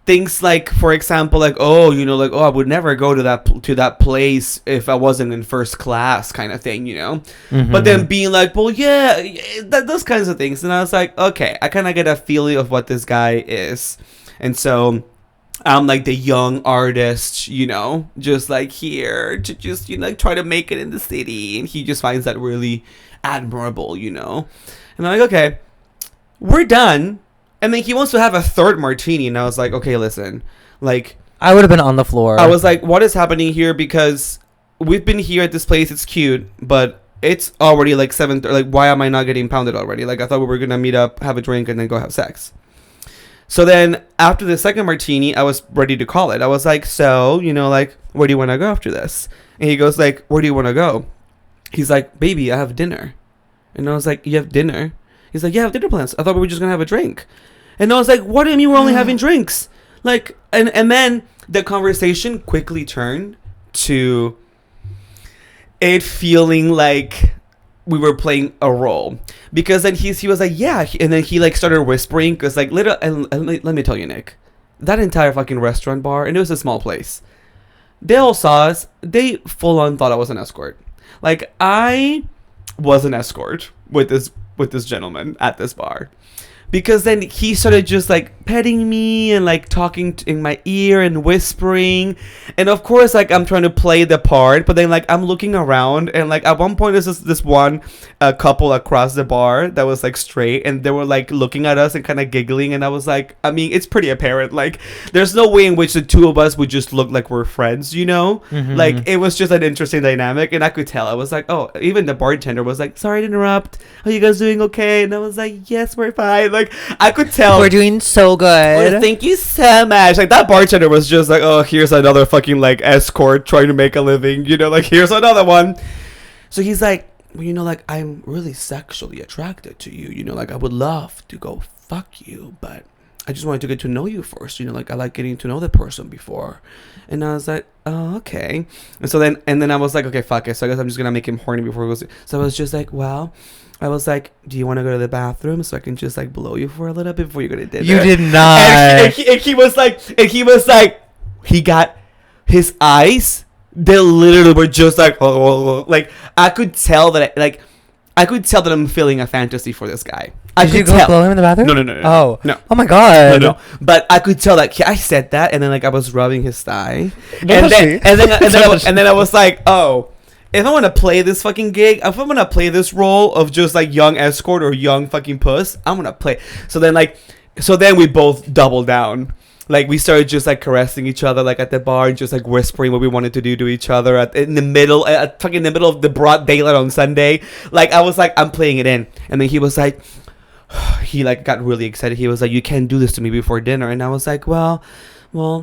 things like, for example, like, I would never go to that place if I wasn't in first class kind of thing, Mm-hmm. But then being like, well, yeah, those kinds of things. And I was like, okay, I kind of get a feeling of what this guy is. And so I'm like the young artist, just like here to just, like try to make it in the city. And he just finds that really admirable, And I'm like, okay, we're done. And then he wants to have a third martini, and I was like, okay, listen, like... I would have been on the floor. I was like, what is happening here? Because we've been here at this place, it's cute, but it's already like 7. Like, why am I not getting pounded already? Like, I thought we were gonna meet up, have a drink, and then go have sex. So then after the second martini, I was ready to call it. I was like, so, you know, like, where do you want to go after this? And he goes like, where do you want to go? He's like, baby, I have dinner. And I was like, you have dinner? He's like, yeah, I have dinner plans. I thought we were just going to have a drink. And I was like, what do you mean we're only having drinks? Like, and then the conversation quickly turned to it feeling like we were playing a role, because then he was like, yeah, and then he like started whispering, because like literally, and let me tell you, Nick, that entire fucking restaurant bar, and it was a small place, they all saw us, they full on thought I was an escort. Like, I was an escort with this gentleman at this bar, because then he started just like petting me and like talking in my ear and whispering, and of course like I'm trying to play the part, but then like I'm looking around, and like at one point there's this one couple across the bar that was like straight, and they were like looking at us and kind of giggling, and I was like, I mean, it's pretty apparent, like there's no way in which the two of us would just look like we're friends, you know. Like, it was just an interesting dynamic, and I could tell. I was like, oh, even the bartender was like, sorry to interrupt, are you guys doing okay? And I was like, yes, we're fine. Like, I could tell we're doing so good. Oh, thank you so much. Like, that bartender was just like, oh, here's another fucking like escort trying to make a living, you know, like here's another one. So he's like, well, you know, like, I'm really sexually attracted to you, you know, like I would love to go fuck you, but I just wanted to get to know you first, you know, like I like getting to know the person before. And I was like, oh, okay. And so then I was like, okay, fuck it, so I guess I'm just gonna make him horny before he goes. So I was just like, well, I was like, do you want to go to the bathroom so I can just like blow you for a little bit before you go to dinner? You did not. And he was like, he got his eyes, they literally were just like, oh, like I could tell that I'm feeling a fantasy for this guy. Did you go blow him in the bathroom? No. No. Oh my god. No. But I could tell that I said that, and then like I was rubbing his thigh, and then I was like, oh, if I want to play this fucking gig, if I'm gonna play this role of just like young escort or young fucking puss, I'm gonna play. So then we both doubled down. Like, we started just like caressing each other like at the bar, and just like whispering what we wanted to do to each other in the middle of the broad daylight on Sunday. Like, I was like, I'm playing it in, and then he was like, he like got really excited. He was like, you can't do this to me before dinner. And I was like, well,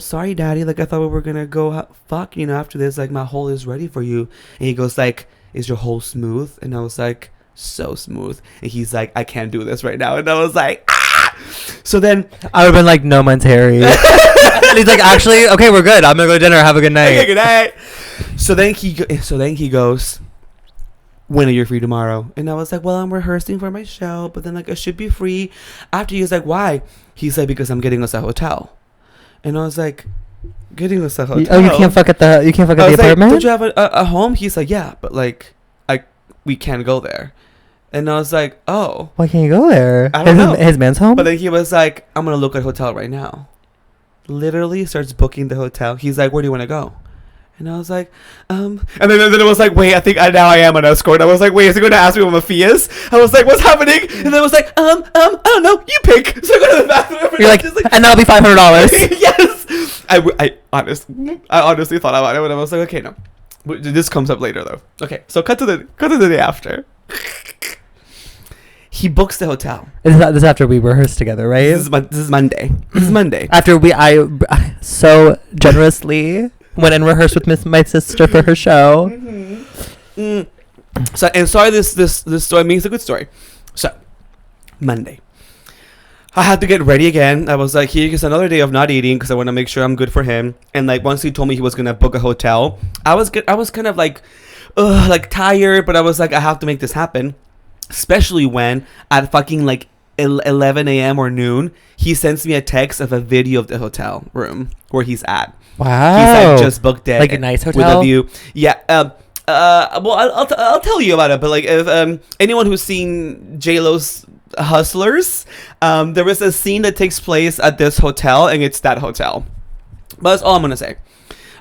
sorry, daddy, like I thought we were gonna go fuck, you know, after this, like my hole is ready for you. And he goes like, is your hole smooth? And I was like, so smooth. And he's like, I can't do this right now. And I was like, ah! So then I would have been like, no, mine's hairy. And he's like, actually, okay, we're good, I'm gonna go to dinner, have a good night. Okay, good night. So then he goes, when are you free tomorrow? And I was like, well, I'm rehearsing for my show, but then like I should be free after. He was like, why? He's like, because I'm getting us a hotel. And I was like, getting us a hotel? Oh, you can't fuck at the apartment? Like, don't you have a home? He's like, yeah, but like we can't go there. And I was like, oh, why can't you go there? I don't know. His man's home? But then he was like, I'm gonna look at a hotel right now. Literally starts booking the hotel. He's like, where do you want to go? And I was like, and then it was like, wait, I think now I am an escort. I was like, wait, is he going to ask me what my fee is? I was like, what's happening? And then I was like, I don't know, you pick. So I go to the bathroom. You're like, and that'll be $500. Yes. I honestly thought about it when I was like, okay, no, this comes up later though. Okay, so cut to the day after. He books the hotel. This is after we rehearsed together, right? This is Monday. This is Monday. After I so generously went and rehearsed with my sister for her show. So, and sorry, this story, I mean, it's a good story. So, Monday, I had to get ready again. I was like, here's another day of not eating because I want to make sure I'm good for him. And like, once he told me he was gonna book a hotel, I was kind of like tired, but I was like, I have to make this happen. Especially when at fucking like 11 a.m. or noon, he sends me a text of a video of the hotel room where he's at. Wow. He's like, just booked it. Like a nice hotel? With a view. Yeah. Well, I'll tell you about it. But like, if anyone who's seen J-Lo's Hustlers, there is a scene that takes place at this hotel, and it's that hotel. But that's all I'm gonna say.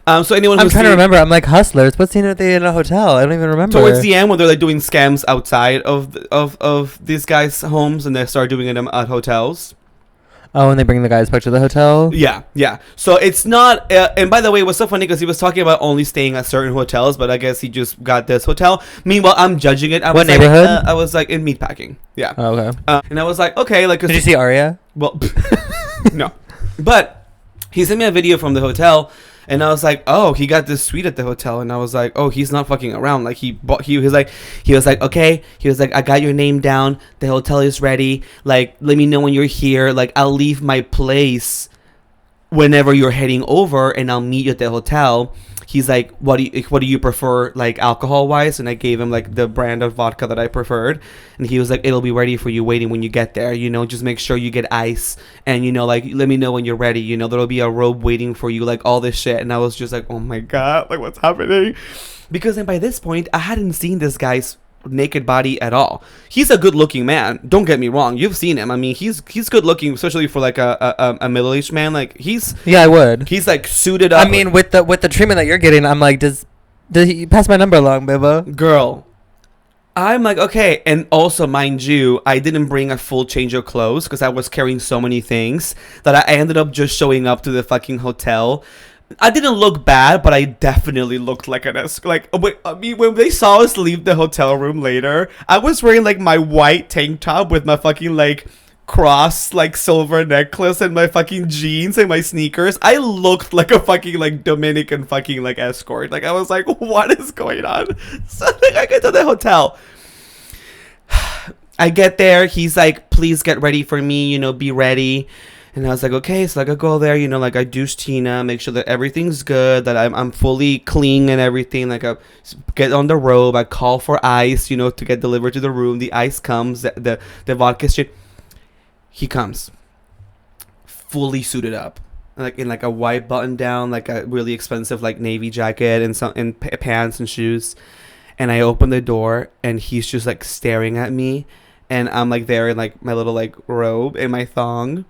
So anyone I'm trying to remember. I'm like, Hustlers. What scene are they in a hotel? I don't even remember. Towards the end, when they're like doing scams outside of these guys' homes, and they start doing them at hotels. Oh, and they bring the guys back to the hotel? Yeah. So it's not. And by the way, it was so funny because he was talking about only staying at certain hotels, but I guess he just got this hotel. Meanwhile, I'm judging it. What neighborhood? I was like in Meatpacking. Yeah. Oh, okay. And I was like, okay, like. Did you see Aria? Well, no. But he sent me a video from the hotel. And I was like, oh, he got this suite at the hotel. And I was like, oh, he's not fucking around. Like he was like, okay. He was like, I got your name down. The hotel is ready. Like, let me know when you're here. Like, I'll leave my place whenever you're heading over, and I'll meet you at the hotel. He's like, what do you prefer, like, alcohol wise? And I gave him like the brand of vodka that I preferred, and he was like, it'll be ready for you waiting when you get there, you know, just make sure you get ice, and you know, like, let me know when you're ready, you know, there'll be a robe waiting for you, like all this shit. And I was just like, oh my god, like what's happening? Because then by this point I hadn't seen this guy's naked body at all. He's a good looking man, don't get me wrong, you've seen him. I mean, he's good looking, especially for like a middle-aged man. Like I would. He's like suited up. I mean, with the treatment that you're getting, I'm like, does he pass my number along, baby? Girl, I'm like, okay. And also, mind you, I didn't bring a full change of clothes because I was carrying so many things that I ended up just showing up to the fucking hotel. I didn't look bad, but I definitely looked like an like. I mean, when they saw us leave the hotel room later, I was wearing like my white tank top with my fucking like cross like silver necklace and my fucking jeans and my sneakers. I looked like a fucking like Dominican fucking like escort. Like I was like, what is going on? So like, I get to the hotel. I get there. He's like, please get ready for me. You know, be ready. And I was like, okay, so like I go there, you know, like I douche Tina, make sure that everything's good, that I'm fully clean and everything. Like I get on the robe, I call for ice, you know, to get delivered to the room. The ice comes, the vodka shit. He comes, fully suited up, like in like a white button down, like a really expensive like navy jacket and pants and shoes. And I open the door and he's just like staring at me, and I'm like there in like my little like robe and my thong.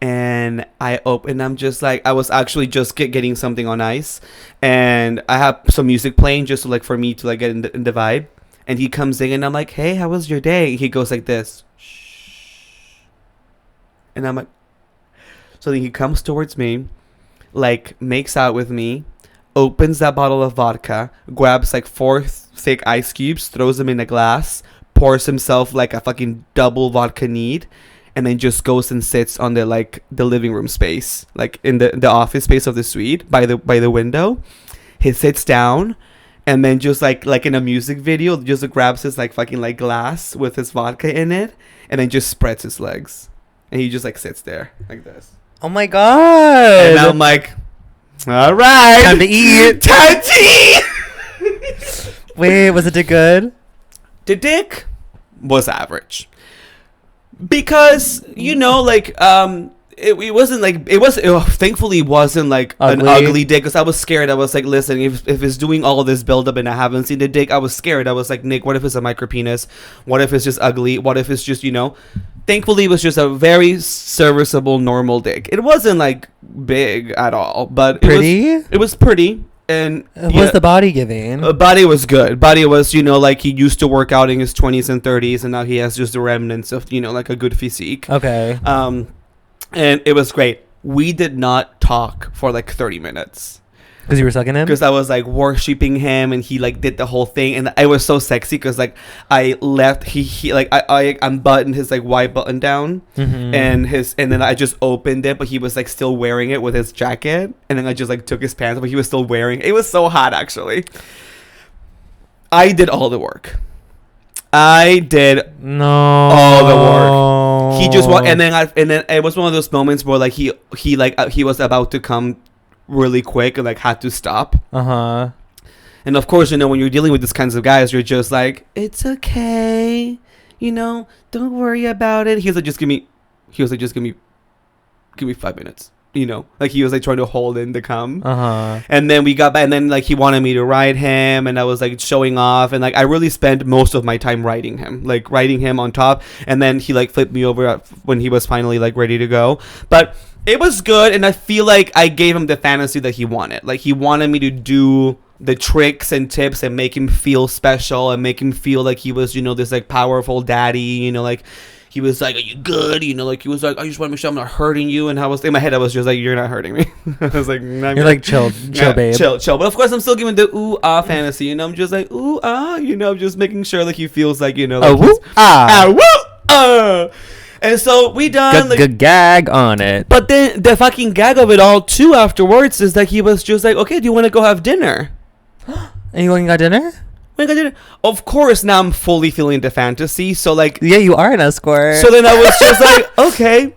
And I open, I'm just like, I was actually just getting something on ice, and I have some music playing just to, like, for me to like get in the vibe. And he comes in and I'm like, hey, how was your day? He goes like this, shh. And I'm like, so then he comes towards me, like makes out with me, opens that bottle of vodka, grabs like 4 thick ice cubes, throws them in a glass, pours himself like a fucking double vodka need, and then just goes and sits on the like the living room space, like in the office space of the suite by the window. He sits down, and then just like in a music video, just grabs his like fucking like glass with his vodka in it, and then just spreads his legs, and he just like sits there like this. Oh my god! And I'm like, all right, time to eat. Time to eat. Wait, was it good? The dick was average. Because, you know, like, it wasn't like, thankfully wasn't like an ugly dick, because I was scared. I was like, listen, if it's doing all this buildup and I haven't seen the dick, I was scared. I was like, Nick, what if it's a micro penis? What if it's just ugly? What if it's just, you know? Thankfully, it was just a very serviceable, normal dick. It wasn't like big at all, but it was pretty. And what's the body giving? Body was good. Body was, you know, like he used to work out in his 20s and 30s, and now he has just the remnants of, you know, like a good physique. Okay. And it was great. We did not talk for like 30 minutes. Because you were sucking him? Because I was like worshiping him, and he like did the whole thing, and it was so sexy because like I left, he like I unbuttoned his like white button down, and then I just opened it, but he was like still wearing it with his jacket, and then I just like took his pants, but he was still wearing it. It was so hot, actually. I did all the work. All the work. He just and then it was one of those moments where like he was about to come really quick and like had to stop. And of course, you know, when you're dealing with these kinds of guys, you're just like, it's okay, you know, don't worry about it. He was like, just give me 5 minutes, you know, like he was like trying to hold in the cum. And then we got back, and then like he wanted me to ride him, and I was like showing off, and like I really spent most of my time riding him on top, and then he like flipped me over when he was finally like ready to go. But it was good, and I feel like I gave him the fantasy that he wanted. Like he wanted me to do the tricks and tips and make him feel special and make him feel like he was, you know, this like powerful daddy, you know, like he was like, "Are you good?" You know, like he was like, "I just want to make sure I'm not hurting you." And I was in my head, I was just like, "You're not hurting me." I was like, "You're like chill, babe, chill." But of course, I'm still giving the ooh ah fantasy, and I'm just like ooh ah, you know, just making sure like he feels like, you know, like woo ah woo ah. And so we done like gag on it. But then the fucking gag of it all too afterwards is that he was just like, "Okay, do you want to go have dinner?" And you going got dinner? Of course, now I'm fully feeling the fantasy. So like, yeah, you are an escort. So then I was just like, okay,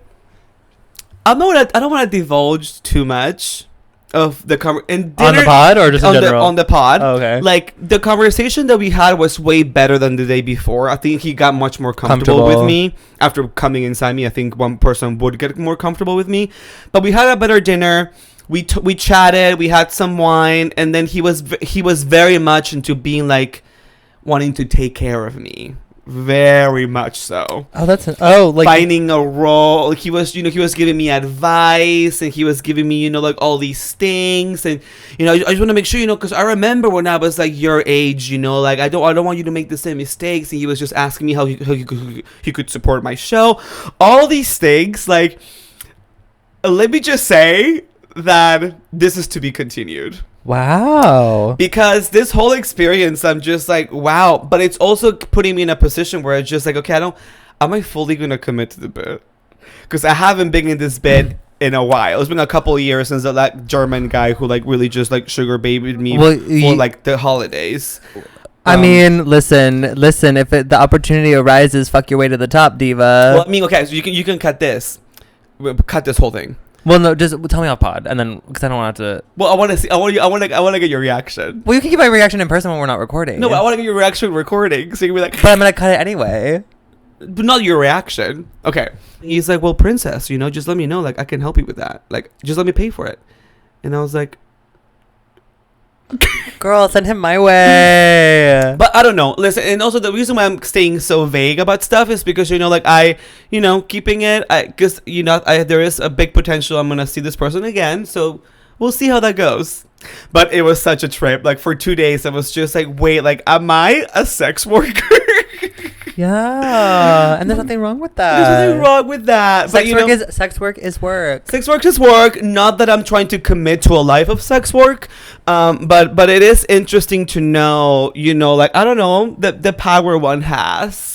I don't want to divulge too much of the on the pod or just in general? On the pod. Oh, okay. Like the conversation that we had was way better than the day before. I think he got much more comfortable with me after coming inside me. I think one person would get more comfortable with me, but we had a better dinner. We chatted, we had some wine, and then he was very much into being like wanting to take care of me, very much so. Oh, like finding a role. Like he was giving me advice, and he was giving me, you know, like all these things, and you know, I just want to make sure, you know, because I remember when I was like your age, you know, like I don't want you to make the same mistakes, and he was just asking me how he could support my show, all these things. Like, let me just say that this is to be continued. Wow. Because this whole experience, I'm just like, wow. But it's also putting me in a position where it's just like, okay, am I fully going to commit to the bit? Because I haven't been in this bit in a while. It's been a couple of years since that German guy who like really just like sugar babied me for like the holidays. I mean, listen. If the opportunity arises, fuck your way to the top, diva. Well, I mean, okay, so you can cut this whole thing. Well, no, just tell me off pod, and then because I don't want to. Well, I want to see. I want to get your reaction. Well, you can get my reaction in person when we're not recording. No, but I want to get your reaction recording, so you can be like. But I'm gonna cut it anyway. But not your reaction. Okay. He's like, "Well, princess, you know, just let me know. Like, I can help you with that. Like, just let me pay for it." And I was like, "Girl, send him my way." But I don't know. Listen, and also the reason why I'm staying so vague about stuff is because, you know, like keeping it, because, you know, there is a big potential I'm going to see this person again. So we'll see how that goes. But it was such a trip. Like for 2 days, I was just like, wait, like, am I a sex worker? Yeah, and there's nothing wrong with that. There's nothing wrong with that. Sex work is work. Sex work is work. Not that I'm trying to commit to a life of sex work, but it is interesting to know, you know, like, I don't know, the power one has.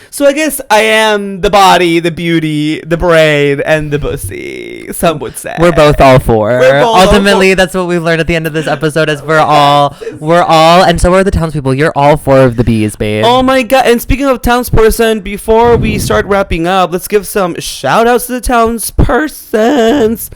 So I guess I am the body, the beauty, the brain, and the pussy. Some would say we're both all four. Ultimately, that's what we've learned at the end of this episode: is we're all, and so are the townspeople. You're all four of the bees, babe. Oh my god! And speaking of townsperson, before we start wrapping up, let's give some shout outs to the townspersons.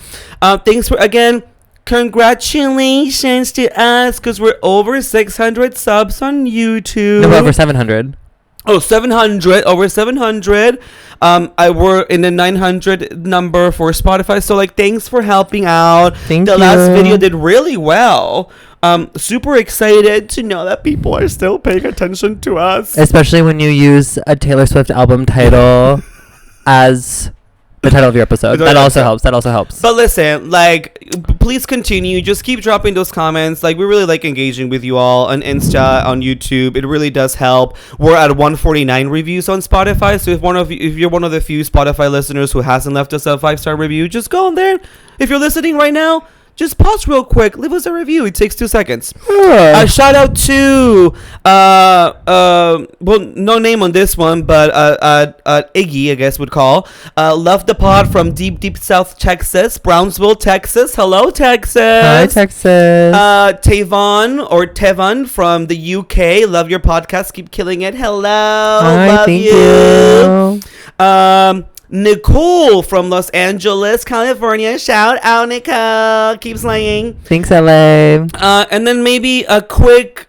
Thanks for again. Congratulations to us, because we're over 600 subs on YouTube. No, over 700. Oh, 700, over 700. We're in the 900 number for Spotify. So, like, thanks for helping out. The last video did really well. Super excited to know that people are still paying attention to us. Especially when you use a Taylor Swift album title as the title of your episode. That also helps. But listen, like, please continue. Just keep dropping those comments. Like, we really like engaging with you all on Insta, on YouTube. It really does help. We're at 149 reviews on Spotify. So if you're one of the few Spotify listeners who hasn't left us a 5-star review, just go on there. If you're listening right now, just pause real quick. Leave us a review. It takes 2 seconds. A shout out to well, no name on this one, but Iggy, I guess would call. Love the pod from deep South Texas, Brownsville, Texas. Hello, Texas. Hi, Texas. Tevan from the UK. Love your podcast. Keep killing it. Hello. Hi, love thank you. Nicole from Los Angeles, California. Shout out, Nicole. Keep slaying. Thanks, LA. And then maybe a quick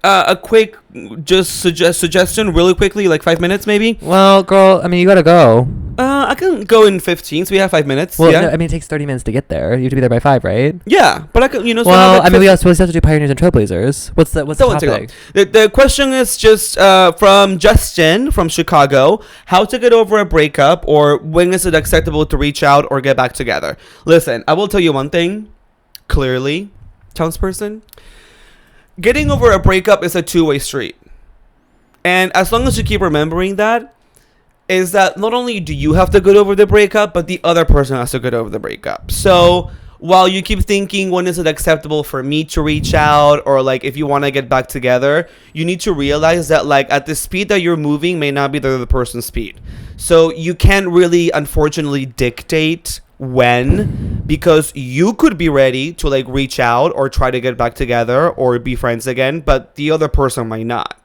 just suggestion really quickly, like 5 minutes maybe. Well, girl, I mean, you gotta go. I can go in 15, so we have 5 minutes. Well, yeah. No, I mean, it takes 30 minutes to get there. You have to be there by 5, right? Yeah, but I can, you know. Well, I mean, we also have to do pioneers and trailblazers. What's the topic? The question is just from Justin from Chicago: how to get over a breakup, or when is it acceptable to reach out or get back together? Listen, I will tell you one thing clearly, townsperson. Getting over a breakup is a two-way street, and as long as you keep remembering that, is that not only do you have to get over the breakup, but the other person has to get over the breakup. So while you keep thinking, when is it acceptable for me to reach out, or like if you want to get back together, you need to realize that like at the speed that you're moving may not be the other person's speed. So you can't really, unfortunately, dictate when, because you could be ready to like reach out or try to get back together or be friends again, but the other person might not.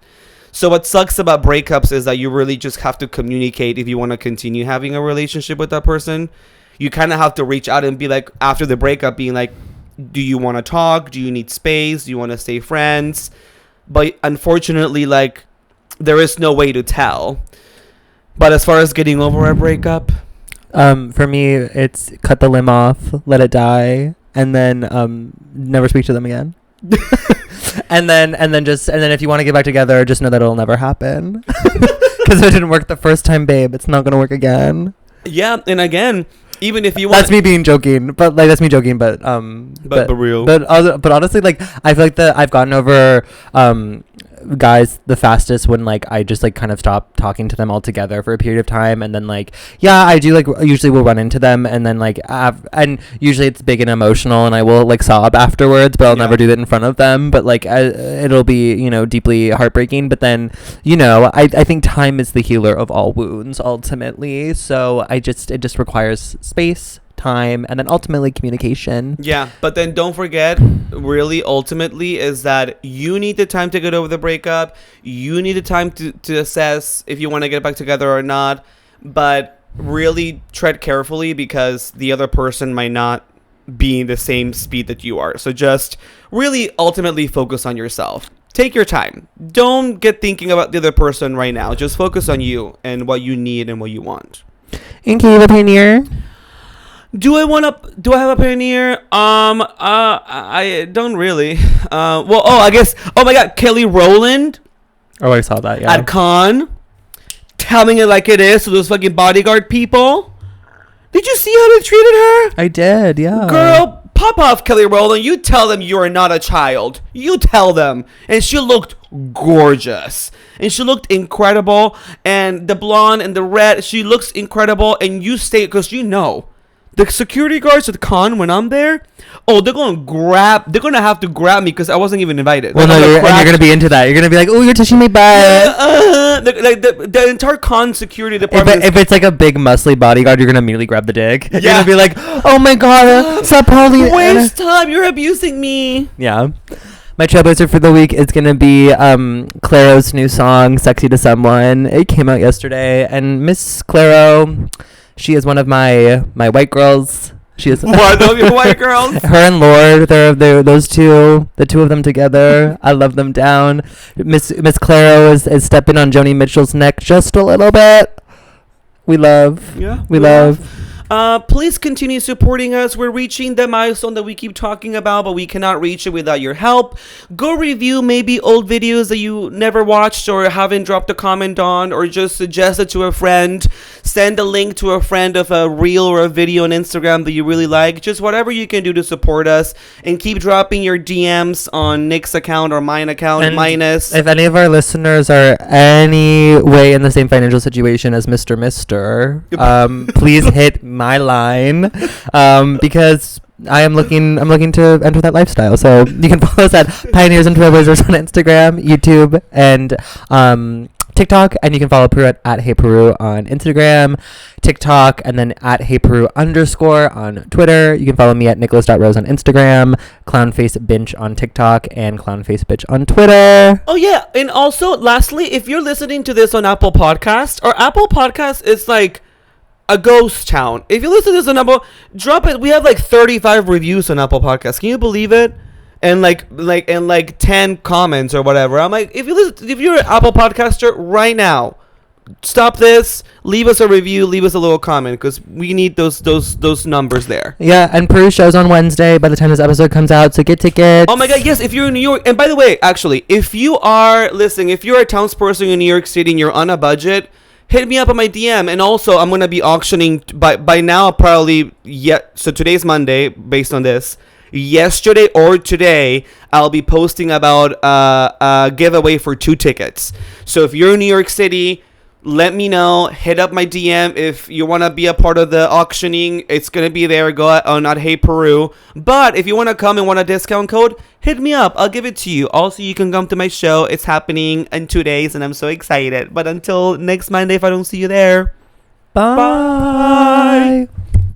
So what sucks about breakups is that you really just have to communicate if you want to continue having a relationship with that person. You kind of have to reach out and be like, after the breakup, being like, do you want to talk? Do you need space? Do you want to stay friends? But unfortunately, like, there is no way to tell. But as far as getting over a breakup, for me, it's cut the limb off, let it die, and then never speak to them again. and then if you want to get back together, just know that it'll never happen. Because it didn't work the first time, babe. It's not gonna work again. Yeah, and again, even if you want, that's me being joking, but like that's me joking, but real. But honestly, like I feel like I've gotten over guys the fastest when like I just like kind of stop talking to them altogether for a period of time, and then like I do like usually will run into them, and then like and usually it's big and emotional, and I will like sob afterwards, but I'll never do that in front of them. But like it'll be deeply heartbreaking. But then I think time is the healer of all wounds ultimately. So it just requires space, time, and then ultimately communication. Yeah, but then don't forget, really ultimately, is that you need the time to get over the breakup. You need the time to assess if you want to get back together or not. But really tread carefully, because the other person might not be in the same speed that you are. So just really ultimately focus on yourself. Take your time. Don't get thinking about the other person right now. Just focus on you and what you need and what you want. And can you have a pioneer? Do I have a pioneer? I don't really. I guess. Oh my God, Kelly Rowland. Oh, I saw that. Yeah. At Con, telling it like it is to those fucking bodyguard people. Did you see how they treated her? I did. Yeah. Girl, pop off, Kelly Rowland. You tell them you are not a child. You tell them. And she looked gorgeous. And she looked incredible. And the blonde and the red, she looks incredible. And you stay, because the security guards at the Con, when I'm there, they're going to have to grab me because I wasn't even invited. Well, no, you're going to be into that. You're going to be like, oh, you're touching my butt. The entire Con security department. If it's like a big muscly bodyguard, you're going to immediately grab the dick. Yeah. You're going to be like, oh my God, stop holding. Waste time. You're abusing me. Yeah. My trailblazer for the week is going to be Claro's new song, Sexy to Someone. It came out yesterday. And Miss Claro, she is one of my white girls. She is one of your white girls. Her and Lord, they're those two, the two of them together. I love them down. Miss Claro is stepping on Joni Mitchell's neck just a little bit. We love. Yeah. We love. Please continue supporting us. We're reaching the milestone that we keep talking about, but we cannot reach it without your help. Go review maybe old videos that you never watched or haven't dropped a comment on, or just suggest it to a friend. Send a link to a friend of a reel or a video on Instagram that you really like. Just whatever you can do to support us, and keep dropping your DMs on Nick's account or mine account. And minus. If any of our listeners are any way in the ssame financial situation as Mr. Please hit my line, because I'm looking to enter that lifestyle. So you can follow us at Pioneers and Trailblazers on Instagram, YouTube, and TikTok, and you can follow Peru at Hey Peru on Instagram, TikTok, and then at Hey Peru _ on Twitter. You can follow me at Nicholas.Rose on Instagram, ClownfaceBinch on TikTok, and ClownfaceBitch on Twitter. Oh yeah, and also lastly, if you're listening to this on Apple Podcasts, or Apple Podcasts is like a ghost town. If you listen to this on Apple, drop it. We have like 35 reviews on Apple Podcasts. Can you believe it? And like 10 comments or whatever. I'm like, if you're an Apple Podcaster right now, stop this, leave us a review, leave us a little comment, because we need those numbers there. Yeah, and Peru show's on Wednesday by the time this episode comes out, so get tickets. Oh my God, yes, if you're in New York. And by the way, actually, if you're a townsperson in New York City and you're on a budget, hit me up on my DM. And also, I'm going to be auctioning by now, probably, so today's Monday, based on this. Yesterday or today, I'll be posting about a giveaway for 2 tickets. So if you're in New York City, let me know. Hit up my DM if you want to be a part of the auctioning. It's going to be there. Go on at Hey Peru. But if you want to come and want a discount code, hit me up. I'll give it to you. Also, you can come to my show. It's happening in 2 days, and I'm so excited. But until next Monday, if I don't see you there, Bye.